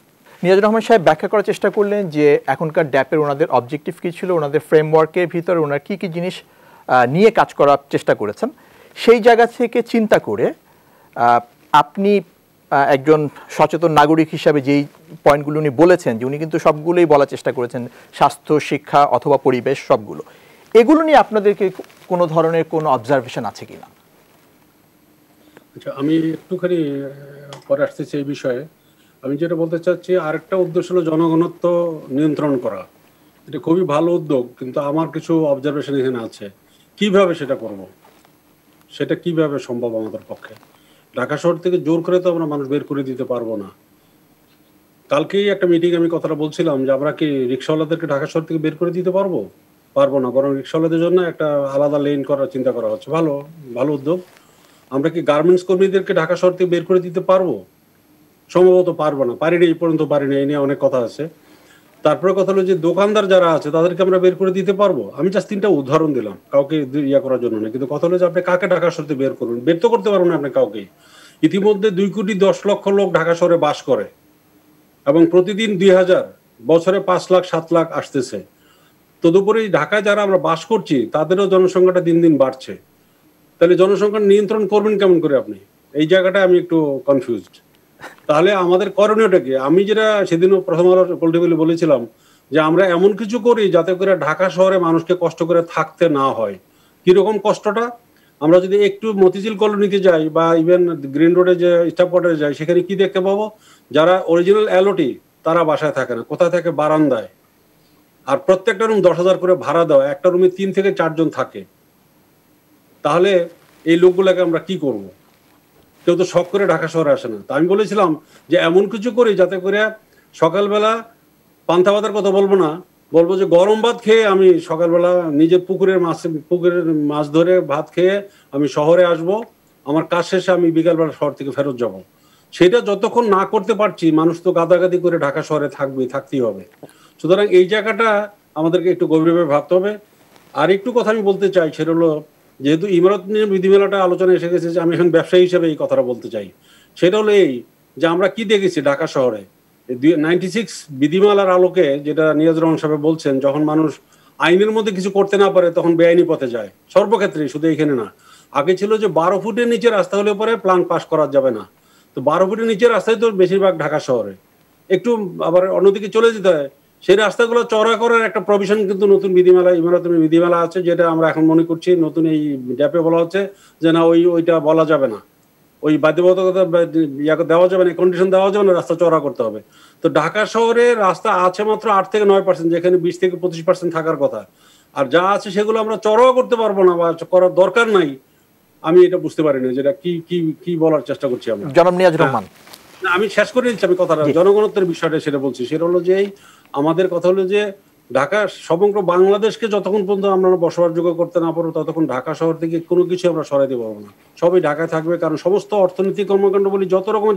নিয়াজুর রহমান সাহেব ব্যাখ্যা করার চেষ্টা করলেন যে এখনকার ড্যাপের ওনাদের অবজেক্টিভ কী ছিল, ওনাদের ফ্রেমওয়ার্কের ভিতরে ওনার কী কী জিনিস নিয়ে কাজ করার চেষ্টা করেছেন। সেই জায়গা থেকে চিন্তা করে আপনি একজন সচেতন নাগরিক হিসাবে যেই পয়েন্টগুলো উনি বলেছেন, যে উনি কিন্তু সবগুলোই বলার চেষ্টা করেছেন, স্বাস্থ্য, শিক্ষা অথবা পরিবেশ, সবগুলো, এগুলো নিয়ে আপনাদেরকে কোনো ধরনের কোনো অবজারভেশন আছে কিনা? আচ্ছা, আমি একটুখানি পরে আসতেছি এই বিষয়ে। আমি যেটা বলতে চাচ্ছি, আরেকটা উদ্দেশ্য হলো জনগণত্ব নিয়ন্ত্রণ করা। এটা খুবই ভালো উদ্যোগ, কিন্তু আমার কিছু অবজারভেশন এখানে আছে। কিভাবে সেটা করব, সেটা কিভাবে সম্ভব আমাদের পক্ষে? ঢাকা শহর থেকে জোর করে তো আমরা মানুষ বের করে দিতে পারবো না। কালকেই একটা মিটিং আমি কথাটা বলছিলাম যে আমরা কি রিক্সাওয়ালাদেরকে ঢাকা শহর থেকে বের করে দিতে পারবো না, বরং রিক্সাওয়ালাদের জন্য একটা আলাদা লেন করার চিন্তা করা হচ্ছে। ভালো ভালো উদ্যোগ। আমরা কি গার্মেন্টস কর্মীদেরকে ঢাকা শহর থেকে বের করে দিতে পারবো? সম্ভবত পারবো না, পারিনি, এই পর্যন্ত পারিনি, এই নিয়ে অনেক কথা আছে। তারপরে কথা হলো যে দোকানদার যারা আছে তাদেরকে আমরা বের করে দিতে পারবো। আমি জাস্ট 3টা উদাহরণ দিলাম, কাউকে ইয়া করার জন্য না, কিন্তু কথা হলো যে আপনি কাকে ঢাকা শহর থেকে বের করবেন? বের তো করতে পারবেন না আপনি কাউকে। ইতিমধ্যে 2,10,00,000 লোক ঢাকা শহরে বাস করে এবং প্রতিদিন 2,000, বছরে 5 লাখ 7 লাখ আসতেছে। তদুপরি ঢাকায় যারা আমরা বাস করছি তাদেরও জনসংখ্যাটা দিন দিন বাড়ছে। তাহলে জনসংখ্যা নিয়ন্ত্রণ করবেন কেমন করে আপনি? এই জায়গাটা আমি একটু কনফিউজড। তাহলে আমাদের করণীয়টা কি? আমি যেটা সেদিনও প্রথম আলো পলিটিক্যালি বলেছিলাম যে আমরা এমন কিছু করি যাতে করে ঢাকা শহরে মানুষকে কষ্ট করে থাকতে না হয়। কিরকম কষ্টটা? আমরা যদি একটু মতিঝিল কলোনিতে যাই বা ইভেন গ্রিন রোডে যে স্টাফ কোয়ার্টারে যাই, সেখানে কি দেখতে পাবো? যারা অরিজিনাল এলওটি তারা বাসায় থাকে না, কোথায় থাকে? বারান্দায়। আর প্রত্যেকটা রুম 10,000 করে ভাড়া দেওয়া, একটা রুমে 3 থেকে 4 জন থাকে। তাহলে এই লোকগুলোকে আমরা কি করব? কেউ তো শখ করে ঢাকা শহরে আসে না। তা আমি বলেছিলাম যে এমন কিছু করি যাতে করে সকালবেলা পান্তা ভাতের কথা বলবো না, বলবো যে গরম ভাত খেয়ে আমি সকালবেলা নিজের পুকুরের মাছ ধরে ভাত খেয়ে আমি শহরে আসব, আমার কাজ শেষে আমি বিকালবেলা শহর থেকে ফেরত যাব। সেটা যতক্ষণ না করতে পারছি, মানুষ তো গাদাগাদি করে ঢাকা শহরে থাকতেই হবে। সুতরাং এই জায়গাটা আমাদেরকে একটু গভীরভাবে ভাবতে হবে। আর একটু কথা আমি বলতে চাই, সেটা হলো যেহেতু ইমারত নিয়ে বিধিমালাটা আলোচনায় এসে গেছে, যে আমি এখন ব্যবসায়ী হিসেবে এই কথাটা বলতে চাই। সেটা হলো এই যে আমরা কি দেখেছি ঢাকা শহরে 96 বিধিমালার আলোকে, যেটা নিয়াজুর রহমান সাহেব বলছেন, যখন মানুষ আইনের মধ্যে কিছু করতে না পারে তখন বেআইনি পথে যায়, সর্বক্ষেত্রে, শুধু এখানে না। আগে ছিল যে 12 ফুটের নিচে রাস্তা হলে পরে প্ল্যান পাস করা যাবে না, তো 12 ফুটের নিচে রাস্তায় তো বেশিরভাগ ঢাকা শহরে। একটু আবার অন্যদিকে চলে যেতে হয়, সেই রাস্তাগুলো চওড়া করার একটা প্রভিশন কিন্তু নতুন বিধিমালা, ইমারতের বিধিমালা আছে, যেটা আমরা এখন মনে করছি নতুন এই ড্যাপে বলা হচ্ছে যে না, ওইটা বলা যাবে না, ওই বাধ্যবাধকতা দেওয়া যাবে না, কন্ডিশন দেওয়া যাবে না, রাস্তা চওড়া করতে হবে। তো ঢাকা শহরে রাস্তা আছে মাত্র 8 থেকে 9%, যেখানে 20 থেকে 25% থাকার কথা। আর যা আছে সেগুলো আমরা চওড়াও করতে পারবো না, বা করার দরকার নাই। আমি এটা বুঝতে পারি না, যেটা কি কি কি বলার চেষ্টা করছি আমরা। জনাব নিয়াজুর রহমান, আমি শেষ করে দিচ্ছি, আমি কথাটা জনগণত্বের বিষয়টা সেটা বলছি। সেটা হলো যে আমাদের কথা হলো যে ঢাকা সমগ্র বাংলাদেশকে যতক্ষণ পর্যন্ত আমরা বসবাসযোগ্য করতে না পারবো, ততক্ষণ ঢাকা শহর থেকে কোনো কিছু আমরা সরাইতে পারবো না। সবই ঢাকায় থাকবে, কারণ সমস্ত অর্থনৈতিক কর্মকাণ্ড বলি, যত রকম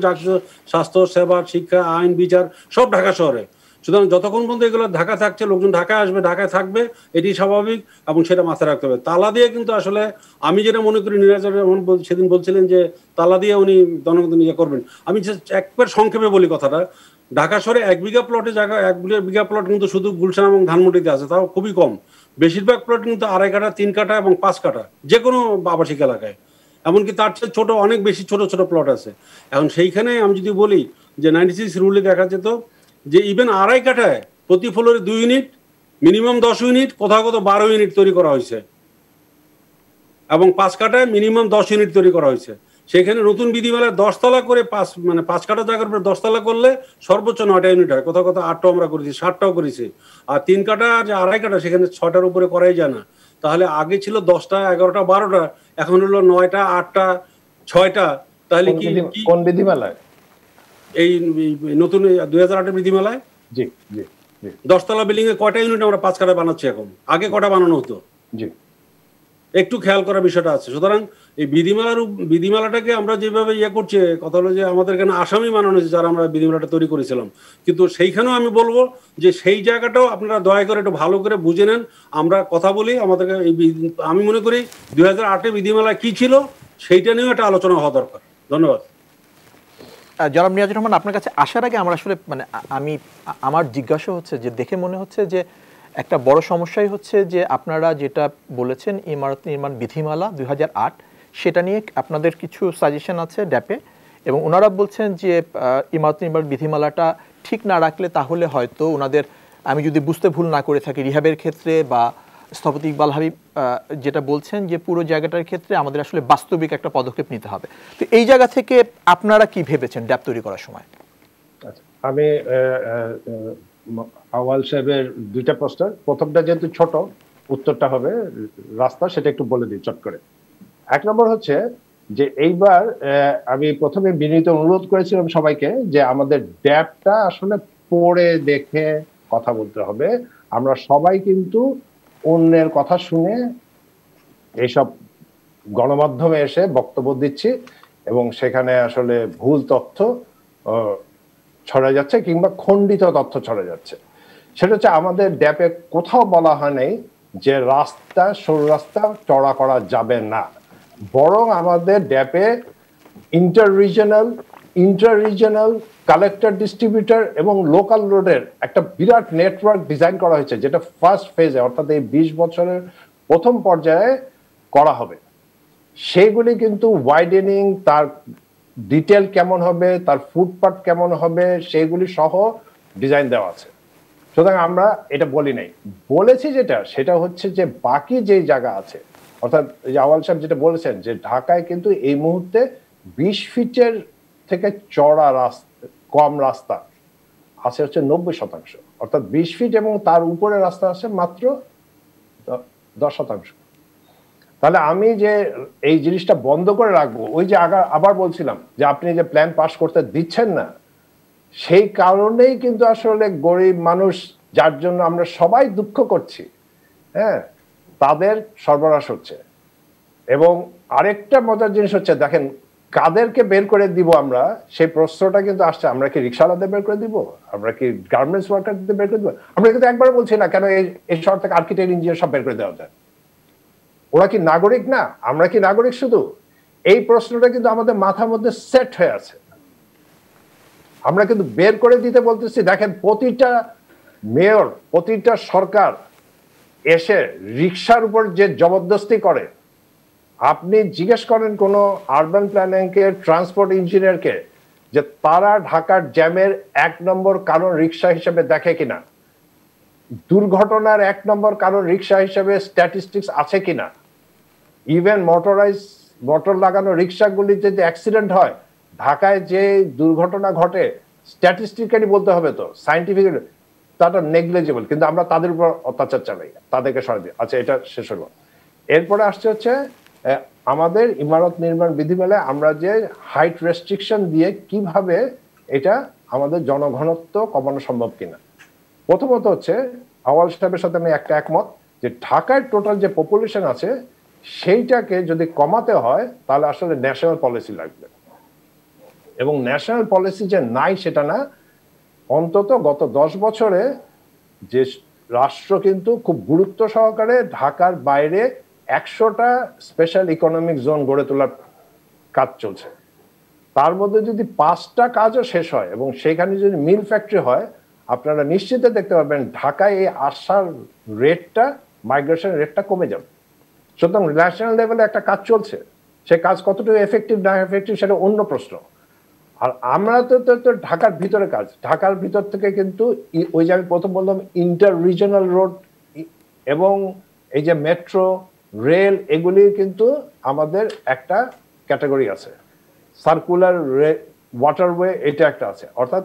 স্বাস্থ্য সেবা, শিক্ষা, আইন, বিচার সব ঢাকা শহরে। সুতরাং যতক্ষণ পর্যন্ত এগুলো ঢাকা থাকছে, লোকজন ঢাকায় আসবে, ঢাকায় থাকবে, এটি স্বাভাবিক, এবং সেটা মাথায় রাখতে হবে। তালা দিয়ে কিন্তু আসলে আমি যেটা মনে করি, নিরাজ সেদিন বলছিলেন যে তালা দিয়ে উনি জনগণ ইয়ে করবেন, আমি একবার সংক্ষেপে বলি কথাটা। ঢাকা শহরে 1 বিঘা প্লটে জায়গা, 1 বিঘা প্লট কিন্তু শুধু গুলশান এবং ধানমন্ডিতে আছে, তাও খুবই কম। বেশিরভাগ প্লট কিন্তু 2.5 কাঠা, 3 কাঠা এবং 5 কাঠা, যে কোনো আবাসিক এলাকায়। এমনকি তার চেয়ে ছোট, অনেক বেশি ছোট ছোট প্লট আছে। এখন সেইখানে আমি যদি বলি যে 96 রুলে দেখা যেত যে ইভেন 2.5 কাঠায় প্রতি ফ্লোরে 2 ইউনিট, মিনিমাম 10 ইউনিট, কোথাও কোথাও 12 ইউনিট তৈরি করা হয়েছে, এবং 5 কাঠায় মিনিমাম 10 ইউনিট তৈরি করা হয়েছে। সেখানে নতুন বিধিমালায় 10 তলা করে 5 কাঠা জায়গার উপরে 10 তলা করলে সর্বোচ্চ 9টা ইউনিট হয়, কোথাও কোথাও 8টাও আমরা করেছি, 7টাও করেছি। আর 3 কাঠা যে 2.5 কাঠা, সেখানে 6টার উপরে করাই যায় না। তাহলে আগে ছিল 10টা, 11টা, 12টা, এখন হলো 9টা, 8টা, 6টা। তাহলে কি কোন বিধিমালায়? এই নতুন 2008 বিধিমালায় 10 তলা বিল্ডিং এ কয়টা ইউনিট আমরা 5 কাঠা বানাচ্ছি এখন, আগে কটা বানানো হতো? একটু খেয়াল করার বিষয়টা আছে। সুতরাং এই বিধিমালাটাকে আমরা যেভাবে ইয়ে করছি, কথা হলো যে আমাদের এখানে আসামি বানানো হয়েছে যারা আমরা বিধিমালাটা তৈরি করেছিলাম, কিন্তু সেইখানেও আমি বলবো যে সেই জায়গাটাও আপনারা দয়া করে একটু ভালো করে বুঝে নেন। আমরা কথা বলি, আমাদেরকে আমি মনে করি 2008 বিধিমালা কি ছিল সেইটা নিয়েও একটা আলোচনা হওয়া দরকার। ধন্যবাদ। জনাব নিয়াজুর রহমান, আপনার কাছে আসার আগে আমার আসলে আমার জিজ্ঞাসা হচ্ছে যে, দেখে মনে হচ্ছে যে একটা বড় সমস্যাই হচ্ছে যে আপনারা যেটা বলেছেন ইমারত নির্মাণ বিধিমালা 2008, সেটা নিয়ে আপনাদের কিছু সাজেশন আছে ড্যাপে, এবং ওনারা বলছেন যে ইমারত নির্মাণ বিধিমালাটা ঠিক না রাখলে তাহলে হয়তো ওনাদের, আমি যদি বুঝতে ভুল না করে থাকি, রিহাবের ক্ষেত্রে বা স্থপতি ইকবাল হাবিব যেটা বলছেন যে পুরো জায়গাটার ক্ষেত্রে আমাদের আসলে বাস্তবিক একটা পদক্ষেপ নিতে হবে। তো এই জায়গা থেকে আপনারা কি ভেবেছেন ড্যাপ তৈরি করার সময়? আমি আওয়াল সাহেবের 2টা প্রশ্ন, প্রথমটা যেহেতু ছোট, উত্তরটা হবে রাস্তা, সেটা একটু বলে দিই চট করে। 1 নম্বর হচ্ছে যে এইবার আমি প্রথমে বিনীত অনুরোধ করেছিলাম সবাইকে যে আমাদের ড্যাপটা আসলে পড়ে দেখে কথা বলতে হবে। আমরা সবাই কিন্তু অন্যের কথা শুনে এইসব গণমাধ্যমে এসে বক্তব্য দিচ্ছি, এবং সেখানে আসলে ভুল তথ্য ছড়া যাচ্ছে কিংবা খণ্ডিত তথ্য ছড়া যাচ্ছে। সেটা হচ্ছে আমাদের ড্যাপে কোথাও বলা হয় নাই যে রাস্তা, সরু রাস্তা চড়া করা যাবে না, বরং আমাদের ড্যাপে ইন্টার রিজিয়নাল কালেক্টর, ডিস্ট্রিবিউটর এবং লোকাল রোডের একটা বিরাট নেটওয়ার্ক ডিজাইন করা হয়েছে, যেটা ফার্স্ট ফেজে, অর্থাৎ এই 20 বছরের প্রথম পর্যায়ে করা হবে। সেইগুলি কিন্তু ওয়াইডেনিং, তার ডিটেল কেমন হবে, তার ফুটপাথ কেমন হবে, সেইগুলি সহ ডিজাইন দেওয়া আছে। সুতরাং আমরা এটা বলি নাই, বলেছি সেটা হচ্ছে যে বাকি যেই জায়গা আছে, অর্থাৎ আওয়াল সাহেব যেটা বলেছেন যে ঢাকায় কিন্তু এই মুহূর্তে 20 ফিটের থেকে চড়া কম রাস্তা আছে হচ্ছে 90%, অর্থাৎ 20 ফিট এবং তার উপরে রাস্তা আছে মাত্র 10%। তাহলে আমি যে এই জিনিসটা বন্ধ করে রাখবো, ওই যে আবার বলছিলাম যে আপনি যে প্ল্যান পাস করতে দিচ্ছেন না, সেই কারণেই কিন্তু আসলে গরিব মানুষ, যার জন্য আমরা সবাই দুঃখ করছি, হ্যাঁ, তাদের সর্বনাশ হচ্ছে। এবং আরেকটা মজার জিনিস হচ্ছে, দেখেন কাদেরকে বের করে দিব আমরা, সেই প্রশ্নটা কিন্তু আসছে। আমরা কি রিক্সাওয়ালাদের বের করে দিব? আমরা কি গার্মেন্টস ওয়ার্কারদের বের করে দিব? আমরা কিন্তু একবার বলছি না কেন এই শহর থেকে আর্কিটেক্ট ইঞ্জিনিয়ার সব বের করে দেওয়া যায়? ওরা কি নাগরিক না? আমরা কি নাগরিক শুধু? এই প্রশ্নটা কিন্তু আমাদের মাথার মধ্যে সেট হয়ে আছে। আমরা কিন্তু বের করে দিতে বলতেছি। দেখেন, প্রতিটা মেয়র, প্রতিটা সরকার এসে রিক্সার উপর যে জবরদস্তি করে, আপনি জিজ্ঞেস করেন কোনো আরবান প্ল্যানিংকে, ট্রান্সপোর্ট ইঞ্জিনিয়ারকে, যে তারা ঢাকার জ্যামের 1 নম্বর কারণ রিক্সা হিসেবে দেখে কিনা, দুর্ঘটনার 1 নম্বর কারণ রিক্সা হিসেবে স্ট্যাটিস্টিক্স আছে কিনা, ইভেন মোটর লাগানো রিক্সাগুলি যদি অ্যাক্সিডেন্ট হয়, ঢাকায় যে দুর্ঘটনা ঘটে স্ট্যাটিস্টিক্যালি বলতে হবে, তো সাইন্টিফিক্যালি তাটা নেগলিজেবল, কিন্তু আমরা তাদের উপর অত্যাচার চালাই, তাদেরকে সরাই দিই। আচ্ছা, এটা শেষ হলো। এরপরে আসছে হচ্ছে আমাদের ইমারত নির্মাণ বিধিমালায় আমরা যে হাইট রেস্ট্রিকশন দিয়ে কিভাবে এটা আমাদের জনঘনত্ব কমানো সম্ভব কিনা। প্রথমত হচ্ছে, আওয়াল সাহেবের সাথে আমি একটা একমত যে ঢাকার টোটাল যে পপুলেশন আছে সেইটাকে যদি কমাতে হয় তাহলে আসলে ন্যাশনাল পলিসি লাগবে, এবং ন্যাশনাল পলিসি যে নাই সেটা না, অন্তত গত 10 বছরে যে রাষ্ট্র কিন্তু খুব গুরুত্ব সহকারে ঢাকার বাইরে 100টা স্পেশাল ইকোনমিক জোন গড়ে তোলার কাজ চলছে। তার মধ্যে যদি 5টা কাজও শেষ হয় এবং সেখানে যদি মিল ফ্যাক্টরি হয়, আপনারা নিশ্চিত দেখতে পাবেন ঢাকায় এই আসার রেটটা, মাইগ্রেশন রেটটা কমে যাবে। সুতরাং ন্যাশনাল লেভেলে একটা কাজ চলছে, সে কাজ কতটুকু এফেক্টিভ না এফেক্টিভ সেটা অন্য প্রশ্ন। আর আমরা তো ঢাকার ভিতরে কাজ, ঢাকার ভিতর থেকে কিন্তু ওই যে আমি প্রথম বললাম ইন্টার রিজনাল রোড এবং এই যে মেট্রো রেল, এগুলি কিন্তু আমাদের একটা ক্যাটাগরি আছে। সার্কুলার ওয়াটারওয়ে এটা একটা আছে, অর্থাৎ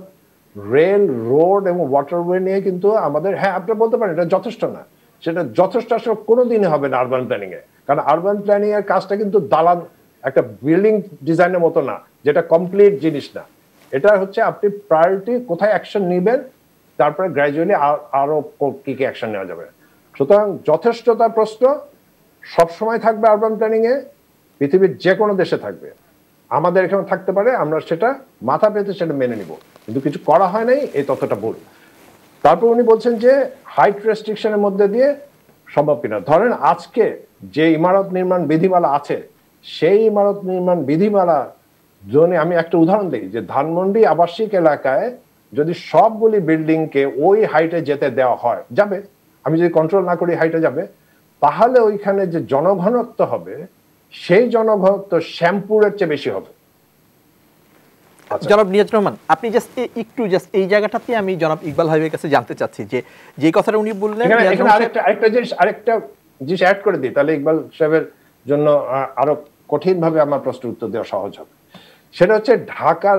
রেল, রোড এবং ওয়াটারওয়ে নিয়ে কিন্তু আমাদের, হ্যাঁ আপনি বলতে পারেন এটা যথেষ্ট না, সেটা যথেষ্ট আসলে কোনোদিনই হবে না আরবান প্ল্যানিং এ। কারণ আরবান প্ল্যানিং এর কাজটা কিন্তু দালান একটা বিল্ডিং ডিজাইনের মতো না, যেটা কমপ্লিট জিনিস না। এটা হচ্ছে আপনি প্রায়োরিটি কোথায় অ্যাকশন নেবেন, তারপরে গ্র্যাজুয়ালি আরো কি কি অ্যাকশন নেওয়া যাবে। সুতরাং যথেষ্টতার প্রশ্ন সবসময় থাকবে আরবান প্ল্যানিং এ, পৃথিবীর যে কোনো দেশে থাকবে, আমাদের এখানে থাকতে পারে, আমরা সেটা মাথা পেতে সেটা মেনে নিব, কিন্তু কিছু করা হয় নাই, এই তথ্যটা ভুল। তারপর উনি বলছেন যে হাইট রেস্ট্রিকশনের মধ্যে দিয়ে সম্ভব কিনা। ধরেন আজকে যে ইমারত নির্মাণ বিধিমালা আছে, সেই ইমারত নির্মাণ বিধিমালা জোনে আমি একটা উদাহরণ দিই, যে ধানমন্ডি আবাসিক এলাকায় যদি সবগুলি বিল্ডিংকে ওই হাইটে যেতে দেওয়া হয়, যাবে, আমি যদি কন্ট্রোল না করি হাইটে যাবে, তাহলে ওইখানে যে জনঘনত্ব হবে সেই জনঘনত্ব শ্যামপুরের চেয়ে বেশি হবে। জনাব নিয়াজ রহমান, আপনি জাস্ট এই জায়গাটাতে আমি জনাব ইকবাল ভাইয়ের কাছে জানতে চাচ্ছি যে কথাটা উনি বললেন, আরেকটা জিনিস অ্যাড করে দিই, তাহলে ইকবাল সাহেবের জন্য আরো কঠিন ভাবে আমার প্রশ্নের উত্তর দেওয়া সহজ হবে। সেটা হচ্ছে ঢাকার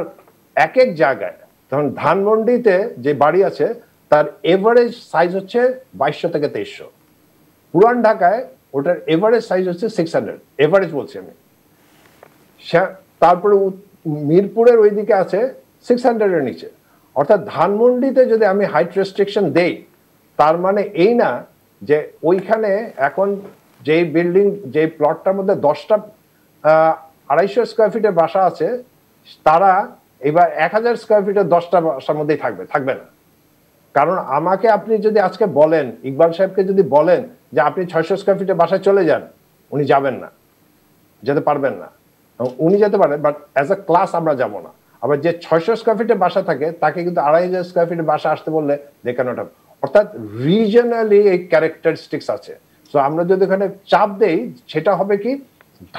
এক এক জায়গায়, তখন ধানমন্ডিতে যে বাড়ি আছে তার এভারেজ সাইজ হচ্ছে 2200 থেকে 2300, পুরান ঢাকায় ওটার এভারেজ সাইজ হচ্ছে 600, এভারেজ বলছি আমি। তারপরে মিরপুরের ওইদিকে আছে 600 এর নিচে। অর্থাৎ ধানমন্ডিতে যদি আমি হাইট রেস্ট্রিকশন দেই, তার মানে এই না যে ওইখানে এখন যে বিল্ডিং, যে প্লটটার মধ্যে 10টা 250 স্কোয়ার ফিটের বাসা আছে, তারা এবার 1000 স্কোয়ার ফিটের 10টা বাসার মধ্যেই থাকবে না। কারণ আমাকে আপনি যদি আজকে বলেন, ইকবাল সাহেবকে যদি বলেন যে আপনি 600 স্কোয়ার ফিটের বাসায় চলে যান, উনি যাবেন না, যেতে পারবেন না। উনি যেতে পারেন, বাট অ্যাজ এ ক্লাস আমরা যাব না। আবার যে 600 স্কোয়ার ফিটের বাসা থাকে তাকে কিন্তু 2500 স্কোয়ার ফিটের বাসা আসতে বললে দেখানোটা, অর্থাৎ রিজনালি এই ক্যারেক্টারিস্টিক্স আছে। সো আমরা যদি এখানে চাপ দেই, সেটা হবে কি,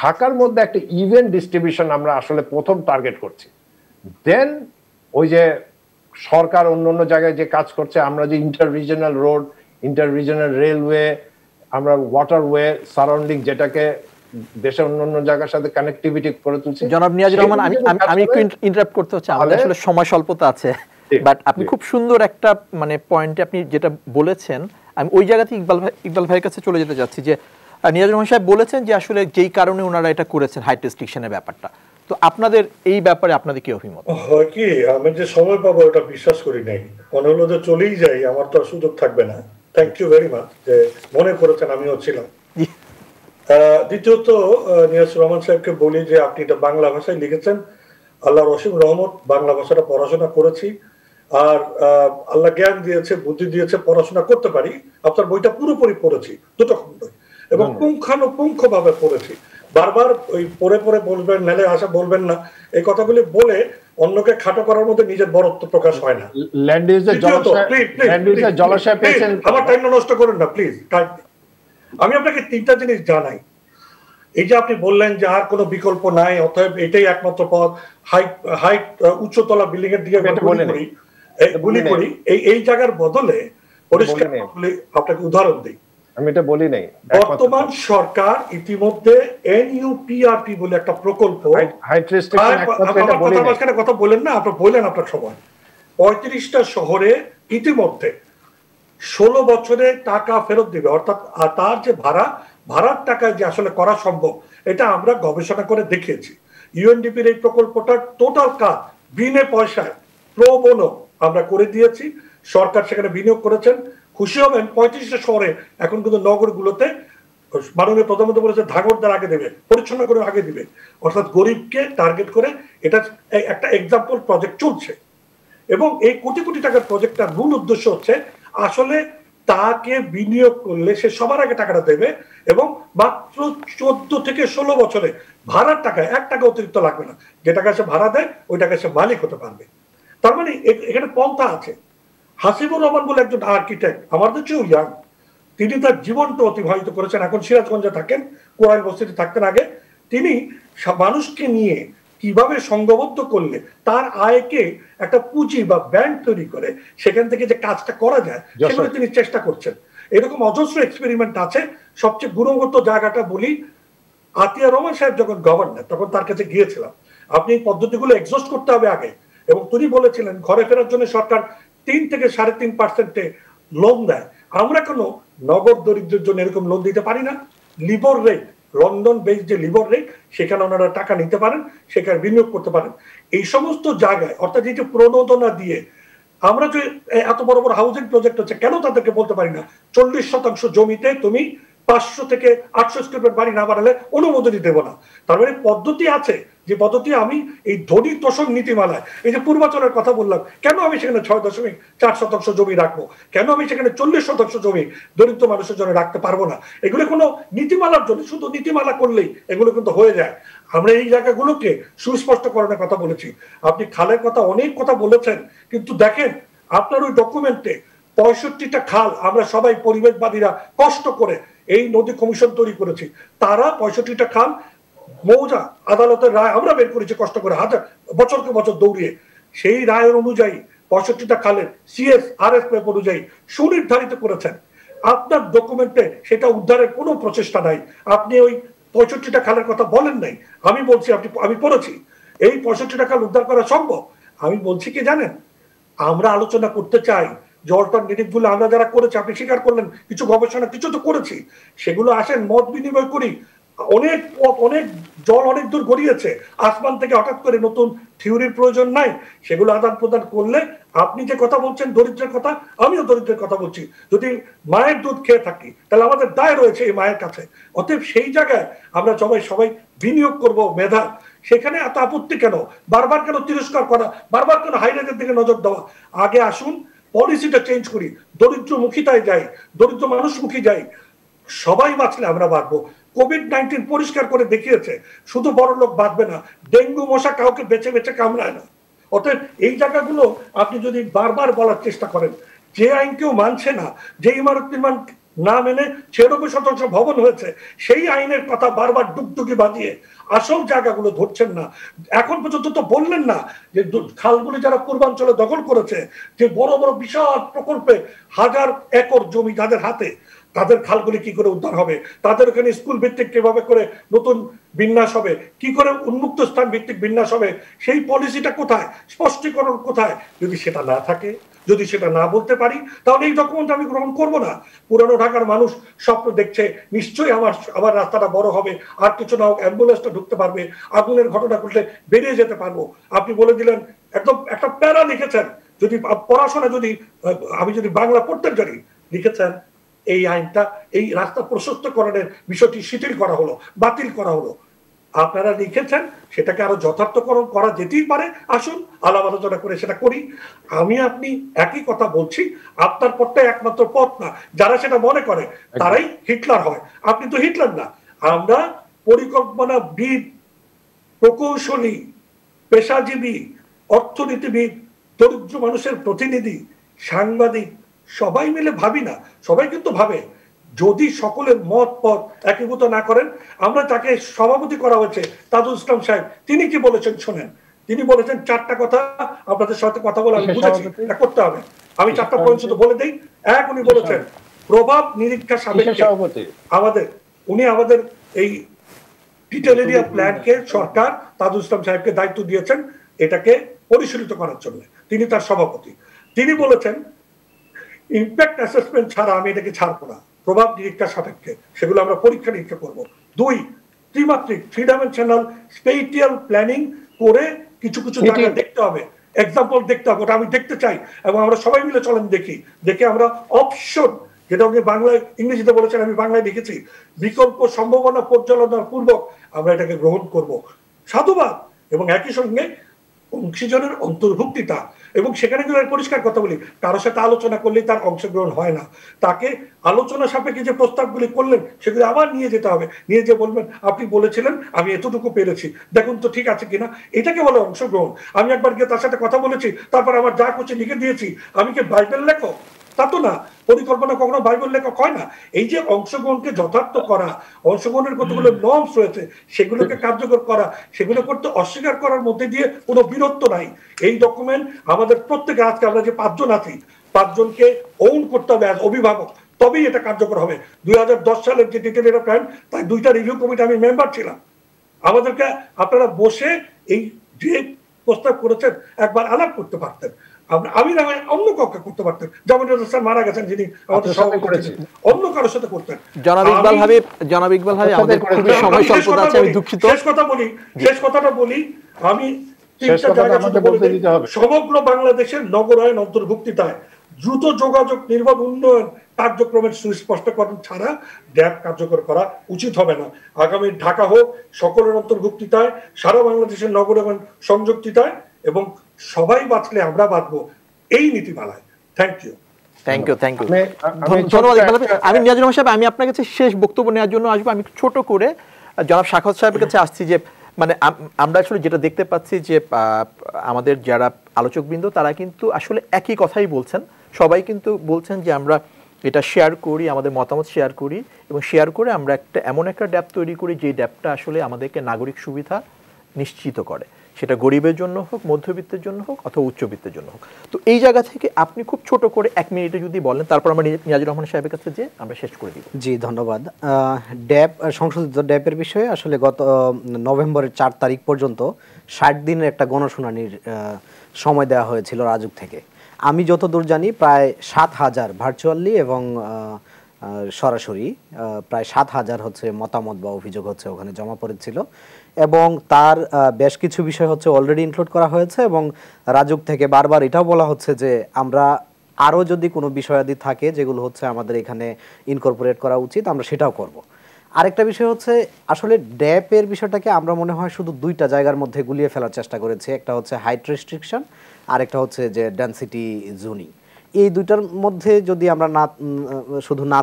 ঢাকার মধ্যে একটা ইভেন ডিস্ট্রিবিউশন আমরা আসলে প্রথম টার্গেট করছি। দেন ওই যে সরকার অন্য অন্য জায়গায় যে কাজ করছে, আমরা যে inter regional road, inter regional railway, আমরা ওয়াটারওয়ে সারাউন্ডিং, যেটাকে দেশের অন্যান্য জায়গার সাথে কানেক্টিভিটি করে তুলছে। জনাব নিয়াজ রহমান, আমি একটু ইন্টারাপ্ট করতে হচ্ছে, আমাদের আসলে সময় স্বল্পতা আছে, বাট আপনি খুব সুন্দর একটা পয়েন্টে আপনি যেটা বলেছেন, আমি ওই জায়গাতে ইকবাল ভাইয়ের কাছে চলে যেতে চাচ্ছি। যে নিয়াজ রহমান সাহেব বলেছেন যে আসলে যেই কারণে ওনারা এটা করেছেন, হাইট রেস্ট্রিকশনের ব্যাপারটা, তো আপনাদের এই ব্যাপারে আপনাদের কি অভিমত? হয় কি, আমি যে সময় পাবো ওটা বিশ্বাস করি নাই, মনে হলো যে চলেই যাই, আমার তো আর সুযোগ থাকবে না। থ্যাংক ইউ ভেরি মাচ যে মনে করেছেন, আমিও ছিলাম। দ্বিতীয়ত নিয়াজুর রহমান সাহেবকে বলি যে আপনি এটা বাংলা ভাষায় লিখেছেন, আল্লাহর অসীম রহমত, বাংলা ভাষাটা পড়াশোনা করেছি, আর আল্লাহ জ্ঞান দিয়েছে, বুদ্ধি দিয়েছে, পড়াশোনা করতে পারি। আপনার বইটা পুরোপুরি পড়েছি, দুটো খণ্ডই, এবং পুঙ্খানুপুঙ্খ ভাবে পড়েছি। বারবার ওই পড়ে পড়ে বলবেন, মেলে আসা বলবেন না, এই কথাগুলি বলে অন্যকে খাটো করার মধ্যে নিজের বড়ত্ব প্রকাশ হয় না। আমার টাইম নষ্ট করেন না প্লিজ। আমি আপনাকে তিনটা জিনিস জানাই। এই যে আপনি বললেন যে আর কোনো বিকল্প নাই, অতএব এটাই একমাত্র পথ, হাইট উচ্চতলা বিল্ডিং এর দিকে গুলি করি, এই জায়গার বদলে পরিষ্কার আপনাকে উদাহরণ দিই। আমি এটা বলি নাই। বর্তমান সরকার ইতিমধ্যে NUPRP বলে একটা প্রকল্প, কথা বলেন না, আপনার বললেন আপনার সময়, 35টা শহরে ইতিমধ্যে 16 বছরে টাকা ফেরত দিবে। অর্থাৎ তার যে ভাড়ার টাকায় যে আসলে করা সম্ভব, এটা আমরা গবেষণা করে দেখিয়েছি। UNDP-র এই প্রকল্পটার টোটাল কাজ বিনে পয়সায় প্রো বোনো আমরা করে দিয়েছি। সরকার সেখানে বিনিয়োগ করেছেন। খুশি হবেন, 35টা শহরে এখন কিন্তু নগরগুলোতে মাননীয় প্রধানমন্ত্রী বলেছে ধাগরদার আগে দেবে, পরিচ্ছন্ন করে আগে দিবে। অর্থাৎ গরিবকে টার্গেট করে এটা একটা এক্সাম্পল প্রজেক্ট চলছে। এবং এই কোটি কোটি টাকার প্রজেক্টটার মূল উদ্দেশ্য হচ্ছে আসলে তাকে বিনিয়োগ করলে সে সবার আগে টাকাটা দেবে, এবং মাত্র 14 থেকে 16 বছরে ভাড়ার টাকায় 1 টাকা অতিরিক্ত লাগবে না। যে টাকা সে ভাড়া দেয় ওই টাকা সে মালিক হতে পারবে। তার মানে এখানে পন্থা আছে। হাসিবুর রহমান বলে একজন আর্কিটেক্ট, আমাদের চেয়েও ইয়াং, তিনি তার জীবনটা অতিবাহিত করেছেন, এখন সিরাজগঞ্জে থাকেন, কোরাইল বস্তিতে থাকতেন আগে। তিনি মানুষকে নিয়ে কিভাবে সংঘবদ্ধ করলে তার আয়কে একটা পুঁজি বা ব্যাংক তৈরি করে সেখান থেকে যে কাজটা করা যায় সেগুলো তিনি চেষ্টা করছেন। এরকম অজস্র এক্সপেরিমেন্ট আছে। সবচেয়ে গুণগত জায়গাটা বলি, আতিয়া রহমান সাহেব যখন গভর্নর তখন তার কাছে গিয়েছিলাম, আপনি এই পদ্ধতিগুলো এক্সস্ট করতে হবে আগে, এবং তিনি বলেছিলেন ঘরে ফেরার জন্য সরকার 3 থেকে 3.5% লোন দেয়। আমরা কোনো নগর দরিদ্রের জন্য এরকম লোন দিতে পারি না। লিবর রেট, লন্ডন বেস যে লিবর রেট, সেখানে ওনারা টাকা নিতে পারেন, সেখানে বিনিয়োগ করতে পারেন। এই সমস্ত জায়গায় অর্থাৎ এই যে প্রণোদনা দিয়ে আমরা যে এত বড় বড় হাউজিং প্রজেক্ট হচ্ছে, কেন তাদেরকে বলতে পারি না 40% জমিতে তুমি 500 থেকে 800 স্কয়ার ফিট বাড়ি না বাড়ালে অনুমোদনই দেব না। তার মানে পদ্ধতি আছে, যে পদ্ধতি আমি এই ধনী তোষণ নীতিমালায়, এই যে পূর্বাচলের কথা বললাম, কেন আমি সেখানে 6.4% জমি রাখবো, কেন আমি সেখানে 40% জমি দরিদ্র মানুষের জন্য রাখতে পারবো না? এগুলো কোনো নীতিমালার জন্য, শুধু নীতিমালা করলেই এগুলো কিন্তু হয়ে যায়। আমরা এই জায়গাগুলোকে সুস্পষ্টকরণের কথা বলেছি। আপনি খালের কথা অনেক কথা বলেছেন, কিন্তু দেখেন আপনার ওই ডকুমেন্টে 65টা খাল আমরা সবাই পরিবেশবাদীরা কষ্ট করে এই নদী কমিশন তৈরি করেছি। তারা 65টা খাল মৌজা আদালতের রায় আমরা বের করেছি কষ্ট করে, বছরকে বছর দৌড়িয়ে। সেই রায়ের অনুযায়ী 65টা খালের CSRS অনুযায়ী সুনির্ধারিত করেছেন। আপনার ডকুমেন্টে সেটা উদ্ধারের কোনো প্রচেষ্টা নাই। আপনি ওই 65টা খালের কথা বলেন নাই। আমি বলছি, আমি পড়েছি, এই 65টা খাল উদ্ধার করা সম্ভব। আমি বলছি কি জানেন, আমরা আলোচনা করতে চাই যে অল্টারনেটিভ গুলো আমরা যারা করেছি, আপনি স্বীকার করলেন কিছু গবেষণা কিছু তো করেছি, সেগুলো আসেন মত বিনিময় করি। অনেক জল অনেক দূর গড়িয়েছে, আসমান থেকে হঠাৎ করে নতুন থিওরির প্রয়োজন নাই। সেগুলো আদান প্রদান করলে, আপনি যে কথা বলছেন দরিদ্রের কথা, আমিও দরিদ্রের কথা বলছি। যদি মায়ের দুধ খেয়ে থাকি তাহলে আমাদের দায় রয়েছে এই মায়ের কাছে। অতএব সেই জায়গায় আমরা সবাই বিনিয়োগ করব মেধা। সেখানে এত আপত্তি কেন? বারবার কেন তিরস্কার করা? বারবার কেন হাইরাইটের দিকে নজর দেওয়া? আগে আসুন পলিসিটা চেঞ্জ করি, দরিদ্রমুখিতায় যাই, দরিদ্র মানুষমুখী যাই। সবাই বাঁচলে আমরা বাঁচবো। কোভিড-19 পরিষ্কার করে দেখিয়েছে শুধু বড় লোক বাঁচবে না, ডেঙ্গু মশা কাউকে বেছে বেছে কামড়ায় না। অতএব এই জায়গাগুলো আপনি যদি বারবার বলার চেষ্টা করেন, যে আইন কেউ মানছে না, যে ইমারত নির্মাণ না মেনে 96% ভবন হয়েছে, সেই আইনের কথা বারবার ডুগডুগি বাজিয়ে আসল জায়গাগুলো ধরছেন না। এখন পর্যন্ত তো বললেন না যে খালগুলি যারা পূর্বাঞ্চলে দখল করেছে, যে বড় বড় বিশাল প্রকল্পে 1000 একর জমি যাদের হাতে, তাদের খালগুলি কি করে উদ্ধার হবে, তাদের ওখানে স্কুল ভিত্তিক কিভাবে করে নতুন বিন্যাস হবে, কি করে উন্মুক্ত স্থান ভিত্তিক বিন্যাস হবে, সেই পলিসিটা কোথায়, স্পষ্টীকরণ কোথায়? যদি সেটা না থাকে, যদি সেটা না বলতে পারি, তাহলে এই ডকুমেন্ট আমি গ্রহণ করব না। পুরানো ঢাকার মানুষ স্বপ্ন দেখছে নিশ্চয়ই আমার রাস্তাটা বড় হবে, আর কিছু না হোক অ্যাম্বুলেন্সটা ঢুকতে পারবে, আগুনের ঘটনা ঘটলে বেরিয়ে যেতে পারবো। আপনি বলে দিলেন, একদম একটা প্যারা লিখেছেন, যদি পড়াশোনা, আমি যদি বাংলা পড়তে জানি, লিখেছেন এই আইনটা, এই রাস্তা প্রশস্তকরণের বিষয়টি শিথিল করা হলো, বাতিল করা হলো। আপনারা লিখেছেন, সেটাকে আরো যথার্থকরণ করা যেতেই পারে, আসুন আলাপ আলোচনা করে সেটা করি। আমি আপনি একই কথা বলছি, আপনার পথটাই একমাত্র পথ না। যারা সেটা মনে করে তারাই হিটলার হয়, আপনি তো হিটলার না। আমরা পরিকল্পনাবিদ, প্রকৌশলী, পেশাজীবী, অর্থনীতিবিদ, দরিদ্র মানুষের প্রতিনিধি, সাংবাদিক সবাই মিলে ভাবি না? সবাই কিন্তু ভাবে। যদি সকলের মত পথ একীভূত না করেন, আমরা তাকে সভাপতি করা হয়েছে তাজুল ইসলাম সাহেব, তিনি কি বলেছেন শোনেন। তিনি বলেছেন 4টা কথা আপনাদের সাথে কথা বলে আমি বুঝেছি এটা করতে হবে। আমি 4টা পয়েন্ট শুধু বলে দিই। এক, উনি বলেছেন প্রভাব নিরীক্ষা সাপেক্ষে উনি আমাদের এই ডিটেল এরিয়া প্ল্যানকে সরকার তাজুল ইসলাম সাহেবকে দায়িত্ব দিয়েছেন এটাকে পরিচালিত করার জন্য, তিনি তার সভাপতি। তিনি বলেছেন ইমপ্যাক্ট অ্যাসেসমেন্ট ছাড়া আমি এটাকে ছাড়বো না, প্রভাব নিরীক্ষা সাপেক্ষে সেগুলো আমরা পরীক্ষা নিরীক্ষা করবো। 2, ত্রিমাত্রিক 3-dimensional স্পেটিয়াল প্ল্যানিং করে কিছু কিছু জায়গা দেখতে হবে, এক্সাম্পল দেখতে হবে, ওটা আমি দেখতে চাই এবং আমরা সবাই মিলে চলেন দেখি, দেখে আমরা অপশন, যেটা উনি বাংলায় ইংরেজিতে বলেছেন, আমি বাংলায় লিখেছি, বিকল্প সম্ভাবনা পর্যালোচনার পূর্বক আমরা এটাকে গ্রহণ করব। সাধুবাদ। এবং একই সঙ্গে অংশীজনের অন্তর্ভুক্তিতা, এবং সেখানে যদি পরিষ্কার কথা বলি, কারোর সাথে আলোচনা করলেই তার অংশগ্রহণ হয় না। তাকে আলোচনা সাপেক্ষে যে প্রস্তাবগুলি করলেন সেগুলি আবার নিয়ে যেতে হবে, নিয়ে যে বলবেন আপনি বলেছিলেন আমি এতটুকু পেরেছি, দেখুন তো ঠিক আছে কিনা, এটাকে বলে অংশগ্রহণ। আমি একবার গিয়ে তার সাথে কথা বলেছি, তারপর আমার যা করছে লিখে দিয়েছি, আমি কি বাইবেল লেখক? তা তো না। পরিকল্পনা কখনো বাইবেল লেখক হয় না। এই যে অংশগ্রহণকে যথার্থ করা, অংশগ্রহণের কতগুলো নর্মস রয়েছে সেগুলোকে কার্যকর করা, সেগুলো করতে অস্বীকার করার মধ্যে দিয়ে কোনো বীরত্ব নাই। এই ডকুমেন্ট আমাদের প্রত্যেকে, আজকে আমরা যে 5 জন আছি, 5 জনকে ওন করতে হবে অ্যাজ অভিভাবক, তবেই এটা কার্যকর হবে। 2010 সালের যে ডিটেল এরিয়া প্ল্যান, তাই 2টা রিভিউ কমিটি আমি মেম্বার ছিলাম। আমাদেরকে আপনারা বসে এই যে প্রস্তাব করেছেন একবার আলাপ করতে পারতেন। আমি না হয় অন্য কাউকে করতে পারতেন, যেমন স্যার মারা গেছেন যিনি আমাদের সঙ্গে করেছেন, অন্য কারোর সাথে করতেন। জনাব ইকবাল হাবিব আমাদের খুবই সময় স্বল্পতা আছে, আমি দুঃখিত। শেষ কথাটা বলি আমি, সমগ্র বাংলাদেশের নগরায়ন অন্তর্ভুক্তিতায় দ্রুত যোগাযোগ নির্ভর উন্নয়ন কার্যক্রমের সুস্পষ্টকরণ ছাড়া ড্যাব কার্যকর করা উচিত হবে না। আগামী ঢাকা হোক সকলের অন্তর্ভুক্তিতায়, সারা বাংলাদেশের নগরায়ন সংযুক্তিতায়, এবং সবাই বাঁচলে আমরা বাঁচবো, এই নীতিমালায়। Thank you. আমি নিয়াজুল সাহেব, আমি আপনার কাছে শেষ বক্তব্য নেওয়ার জন্য আসবো। আমি ছোট করে জনাব সাখাওয়াত সাহেবের কাছে আসছি যে মানে আমরা আসলে যেটা দেখতে পাচ্ছি যে আমাদের যারা আলোচকবৃন্দ তারা কিন্তু আসলে একই কথাই বলছেন। সবাই কিন্তু বলছেন যে আমরা এটা শেয়ার করি, আমাদের মতামত শেয়ার করি, এবং শেয়ার করে আমরা এমন একটা ড্যাব তৈরি করি যে ড্যাবটা আসলে আমাদেরকে নাগরিক সুবিধা নিশ্চিত করে, সেটা গরিবের জন্য হোক, মধ্যবিত্তের জন্য হোক, অথবা উচ্চবিত্তের জন্য হোক। তো এই জায়গা থেকে আপনি খুব ছোট করে 1 মিনিটে যদি বলেন, তারপর আমরা নিয়াজুর রহমান সাহেবের কাছে যে আমরা শেষ করে দিব। জি, ধন্যবাদ। ড্যাব, সংশোধিত ড্যাবের বিষয়ে আসলে গত নভেম্বরের 4 তারিখ পর্যন্ত 60 দিনের একটা গণশুনানির সময় দেওয়া হয়েছিল রাজুক থেকে। আমি যতদূর জানি প্রায় 7,000 ভার্চুয়ালি এবং সরাসরি প্রায় 7,000 হচ্ছে মতামত বা অভিযোগ হচ্ছে ওখানে জমা পড়েছিল, এবং তার বেশ কিছু বিষয় হচ্ছে অলরেডি ইনক্লুড করা হয়েছে, এবং রাজুক থেকে বারবার এটাও বলা হচ্ছে যে আমরা আরও যদি কোনো বিষয়াদি থাকে যেগুলো হচ্ছে আমাদের এখানে ইনকর্পোরেট করা উচিত, আমরা সেটাও করব। আরেকটা বিষয় হচ্ছে আসলে ড্যাপের বিষয়টাকে আমরা মনে হয় শুধু 2টা জায়গার মধ্যে গুলিয়ে ফেলার চেষ্টা করেছি। একটা হচ্ছে হাইট রেস্ট্রিকশন, আর একটা হচ্ছে যে ডেনসিটি জোনিং। এই 2টার মধ্যে যদি আমরা শুধু না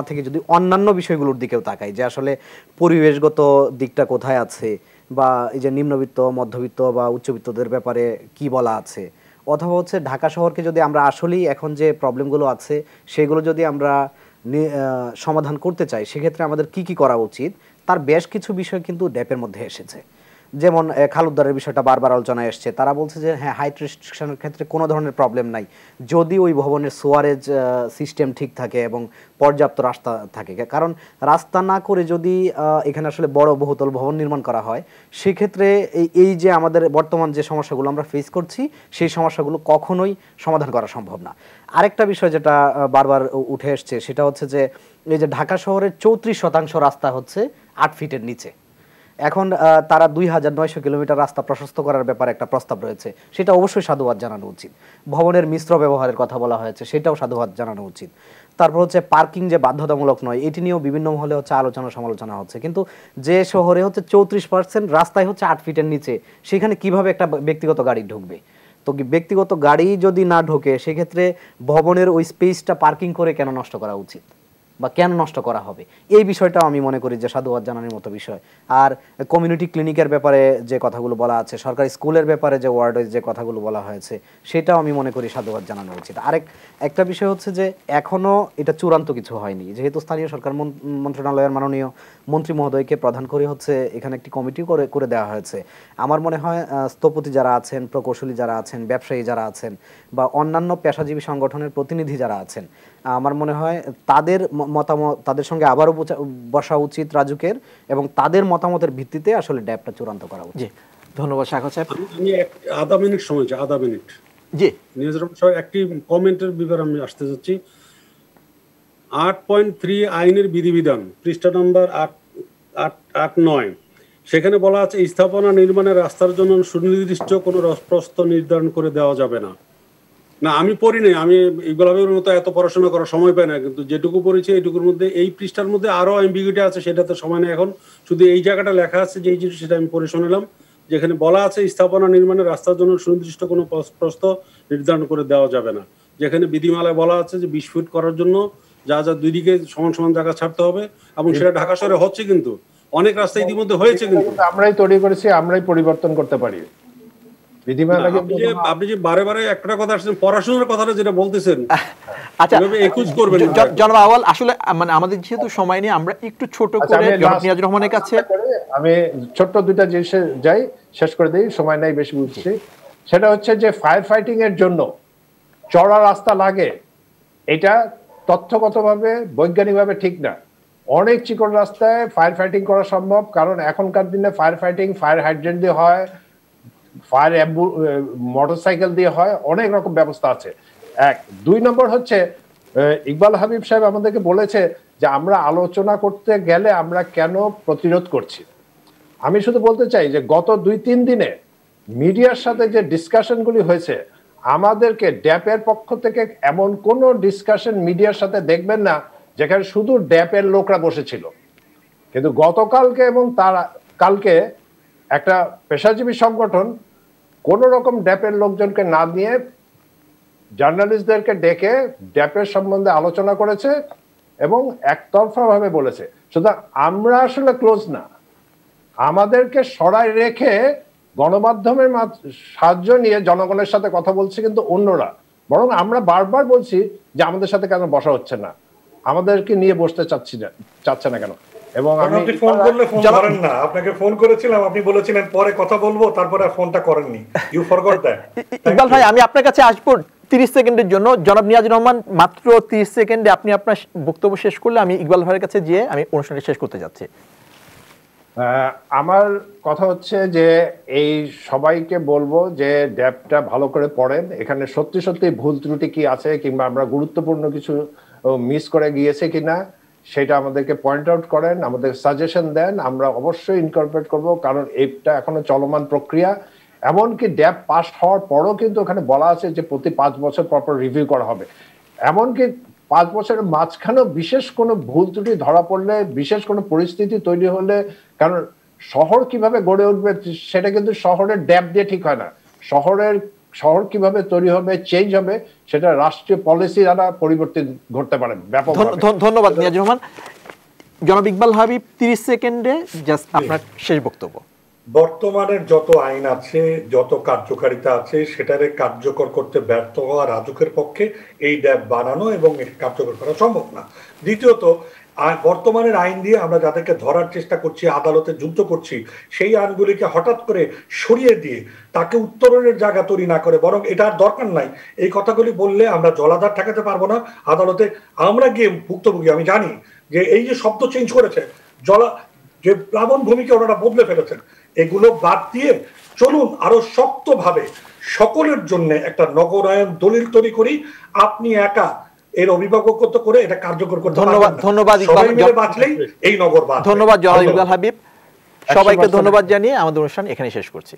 থেকে যদি অন্যান্য বিষয়গুলোর দিকেও তাকাই, যে আসলে পরিবেশগত দিকটা কোথায় আছে, বা এই যে নিম্নবিত্ত, মধ্যবিত্ত বা উচ্চবিত্তদের ব্যাপারে কি বলা আছে, অথবা হচ্ছে ঢাকা শহরকে যদি আমরা আসলেই এখন যে প্রবলেমগুলো আছে সেগুলো যদি আমরা সমাধান করতে চাই, সেক্ষেত্রে আমাদের কি কি করা উচিত, তার বেশ কিছু বিষয় কিন্তু ড্যাপের মধ্যে এসেছে। যেমন খালুদ্দারের বিষয়টা বারবার আলোচনায় এসছে। তারা বলছে যে হ্যাঁ, হাইট রেস্ট্রিকশনের ক্ষেত্রে কোনো ধরনের প্রবলেম নাই যদি ওই ভবনের সোয়ারেজ সিস্টেম ঠিক থাকে এবং পর্যাপ্ত রাস্তা থাকে। কারণ রাস্তা না করে যদি এখানে আসলে বড় বহুতল ভবন নির্মাণ করা হয়, সেক্ষেত্রে এই যে আমাদের বর্তমান যে সমস্যাগুলো আমরা ফেস করছি, সেই সমস্যাগুলো কখনোই সমাধান করা সম্ভব না। আরেকটা বিষয় যেটা বারবার উঠে এসছে সেটা হচ্ছে যে এই যে ঢাকা শহরের 34% রাস্তা হচ্ছে 8 ফিটের নিচে। এখন তারা 2,900 কিলোমিটার রাস্তা প্রশস্ত করার ব্যাপারে একটা প্রস্তাব রয়েছে, সেটা অবশ্যই সাধুবাদ জানানো উচিত। ভবনের মিশ্র ব্যবহারের কথা বলা হয়েছে, সেটাও সাধুবাদ জানানো উচিত। তারপর হচ্ছে পার্কিং যে বাধ্যতামূলক নয়, এটি নিয়েও বিভিন্ন মহলে হচ্ছে আলোচনা সমালোচনা হচ্ছে। কিন্তু যে শহরে হচ্ছে 34% রাস্তায় হচ্ছে 8 ফিটের নিচে, সেখানে কিভাবে একটা ব্যক্তিগত গাড়ি ঢুকবে? তো ব্যক্তিগত গাড়ি যদি না ঢোকে, সেক্ষেত্রে ভবনের ওই স্পেসটা পার্কিং করে কেন নষ্ট করা উচিত বা কেন নষ্ট করা হবে, এই বিষয়টাও আমি মনে করি যে সাধুবাদ জানানোর মতো বিষয়। আর কমিউনিটি ক্লিনিকের ব্যাপারে যে কথাগুলো বলা আছে, সরকারি স্কুলের ব্যাপারে যে ওয়ার্ডে যে কথাগুলো বলা হয়েছে, সেটাও আমি মনে করি সাধুবাদ জানানো উচিত। একটা বিষয় হচ্ছে যে এখনও এটা চূড়ান্ত কিছু হয়নি, যেহেতু স্থানীয় সরকার মন্ত্রণালয়ের মাননীয় মন্ত্রী মহোদয়কে প্রধান করে হচ্ছে এখানে একটি কমিটি করে দেওয়া হয়েছে। আমার মনে হয় স্থপতি যারা আছেন, প্রকৌশলী যারা আছেন, ব্যবসায়ী যারা আছেন বা অন্যান্য পেশাজীবী সংগঠনের প্রতিনিধি যারা আছেন, আমার মনে হয় তাদের মতামত, তাদের সঙ্গে আবারও বসা উচিত রাজুকের, এবং তাদের মতামতের ভিত্তিতে আসলে ড্যাবটা চূড়ান্ত করা উচিত। ধন্যবাদ সাখাওয়াত সাহেব। আমি আধা মিনিট সময় চাই, আধা মিনিট। জি, একটি কমেন্টের ব্যাপারে আমি আসতে যাচ্ছি। 8.3 আইনের বিধিবিধান, পৃষ্ঠা নম্বর 8.9, সেখানে বলা আছে স্থাপনা নির্মাণের রাস্তার জন্য সুনির্দিষ্ট কোনো প্রস্থ নির্ধারণ করে দেওয়া যাবে না। না, আমি পড়ি নাই, আমি ইকবালের মতো এত পড়াশোনা করার সময় পাই না, কিন্তু যেটুকু পড়েছি এইটুকুর মধ্যে, এই পৃষ্ঠার মধ্যে আরো অ্যাম্বিগুইটি আছে, সেটাতে সময় নেই এখন। শুধু এই জায়গাটা লেখা আছে যে সেটা আমি পড়ে শুনলাম, যেখানে বলা আছে স্থাপনা নির্মাণের রাস্তার জন্য সুনির্দিষ্ট কোনো প্রস্থ নির্ধারণ করে দেওয়া যাবে না। যেখানে বিধিমালায় বলা আছে যে 20 ফুট করার জন্য যা যা দুই দিকে সমান সমান জায়গা ছাড়তে হবে, এবং সেটা ঢাকা শহরে হচ্ছে, কিন্তু অনেক রাস্তা ইতিমধ্যে হয়েছে, কিন্তু আমরাই তৈরি করেছি, আমরাই পরিবর্তন করতে পারি। আপনি যে বারে বারে একটা কথা আসছেন, পড়াশোনার কথাটা যেটা বলতেছেন, আচ্ছা একুশ করবেন জনাব আওয়াল, আসলে মানে আমাদের যেহেতু সময় নেই, আমরা একটু ছোট করে জনাব নিয়াজুর রহমানের কাছে আমি ছোট্ট দুইটা জিনিসে যাই, শেষ করে দিই, সময় নাই বেশি বুঝছি। সেটা হচ্ছে যে ফায়ার ফাইটিং এর জন্য চড়া রাস্তা লাগে, এটা তথ্যগতভাবে বৈজ্ঞানিকভাবে ঠিক না। অনেক চিকন রাস্তায় ফায়ার ফাইটিং করা সম্ভব, কারণ এখনকার দিনে ফায়ার ফাইটিং ফায়ার হাইড্রেন্ট দিয়ে হয়, ফায়ার মোটরসাইকেল দিয়ে হয়, অনেক রকম ব্যবস্থা আছে। 1 2 নম্বর হচ্ছে ইকবাল হাবিব সাহেব আমাদেরকে বলেছে যে আমরা আলোচনা করতে গেলে আমরা কেন প্রতিরোধ করছি। আমি শুধু বলতে চাই যে গত 2-3 দিনে মিডিয়ার সাথে যে ডিসকাশনগুলি হয়েছে, আমাদেরকে ড্যাপের পক্ষ থেকে এমন কোন ডিসকাশন মিডিয়ার সাথে দেখবেন না যেখানে শুধু ড্যাপের লোকরা বসেছিল। কিন্তু গতকালকে এবং তার কালকে একটা পেশাজীবী সংগঠন কোন রকম ড্যাপের লোকজনকে না নিয়ে জার্নালিস্টদেরকে ডেকে ড্যাপের সম্বন্ধে আলোচনা করেছে এবং একতরফা ভাবে বলেছে। সুতরাং আমরা আসলে ক্লোজ না, আমাদেরকে সরাই রেখে গণমাধ্যমের সাহায্য নিয়ে জনগণের সাথে কথা বলছে কিন্তু অন্যরা, বরং আমরা বারবার বলছি যে আমাদের সাথে কেন বসা হচ্ছে না, আমাদেরকে নিয়ে বসতে চাচ্ছে না কেন। এবং আপনি ফোন করলে ফোন ধরেন না, আপনাকে ফোন করেছিলাম, আপনি বলেছিলেন পরে কথা বলবো, তারপরে ফোনটা করেননি, ইউ ফরগট দ্যাট। ইকবাল ভাই, আমি আপনার কাছে আসবো 30 সেকেন্ডের জন্য। জনাব নিয়াজুর রহমান, মাত্র 30 সেকেন্ডে আপনি আপনার বক্তব্য শেষ করলে আমি ইকবাল ভাইয়ের কাছে গিয়ে আমি অনুষ্ঠানটা শেষ করতে যাচ্ছি। আমার কথা হচ্ছে যে এই সবাইকে বলবো যে ড্যাপটা ভালো করে পড়েন, এখানে সত্যি সত্যি ভুল ত্রুটি কি আছে কিংবা আমরা গুরুত্বপূর্ণ কিছু মিস করে গিয়েছে কিনা সেটা আমাদেরকে পয়েন্ট আউট করেন, আমাদের সাজেশন দেন, আমরা অবশ্যই ইনকর্পোরেট করব, কারণ এটা এখনো চলমান প্রক্রিয়া। এমনকি ড্যাপ পাস হওয়ার পরও কিন্তু ওখানে বলা আছে যে প্রতি 5 বছর পর রিভিউ করা হবে। এমনকি 5 বছরের মাঝখানেও বিশেষ কোনো ভুল ত্রুটি ধরা পড়লে, বিশেষ কোনো পরিস্থিতি তৈরি হলে, কারণ শহর কিভাবে গড়ে উঠবে সেটা কিন্তু শহরের ড্যাপ দিয়ে ঠিক হয় না। শহর কিভাবে তৈরি হবে, চেঞ্জ হবে, সেটা রাষ্ট্রীয় পলিসি দ্বারা পরিবর্তন ঘটতে পারে ব্যাপক। ধন্যবাদ নিয়াজুর রহমান। জনাব ইকবাল হাবিব, 30 সেকেন্ডে জাস্ট আপনার শেষ বক্তব্য। বর্তমানের যত আইন আছে, যত কার্যকারিতা আছে, সেটারে কার্যকর করতে ব্যর্থ হওয়া রাজুকের পক্ষে এই ড্যাব বানানো এবং কার্যকর করা সম্ভব না। দ্বিতীয়ত, বর্তমানের আইন দিয়ে আমরা যাদেরকে ধরার চেষ্টা করছি, আদালতে যুদ্ধ করছি, সেই আইনগুলিকে হঠাৎ করে সরিয়ে দিয়ে তাকে উত্তরণের জায়গা তৈরি না করে, বরং এটার দরকার নাই, এই কথাগুলি বললে আমরা জলাধার ঠেকাতে পারবো না আদালতে। আমরা গিয়ে ভুক্তভোগী, আমি জানি যে এই যে শব্দ চেঞ্জ করেছে, যে প্লাবন ভূমিকে ওনারা বদলে ফেলেছেন, এগুলো বাদ দিয়ে চলুন আরো শক্তভাবে সকলের জন্য একটা নগরায়ন দলিল তৈরি করি। আপনি একা এর অভিভাবকত্ব করে এটা কার্যকর করতে পারবেন না। ধন্যবাদ সবাই মিলে বাঁচলেই এই নগর বাঁচবে। ধন্যবাদ জনাব ইকবাল হাবিব, সবাইকে ধন্যবাদ জানিয়ে আমাদের অনুষ্ঠান এখানে শেষ করছি।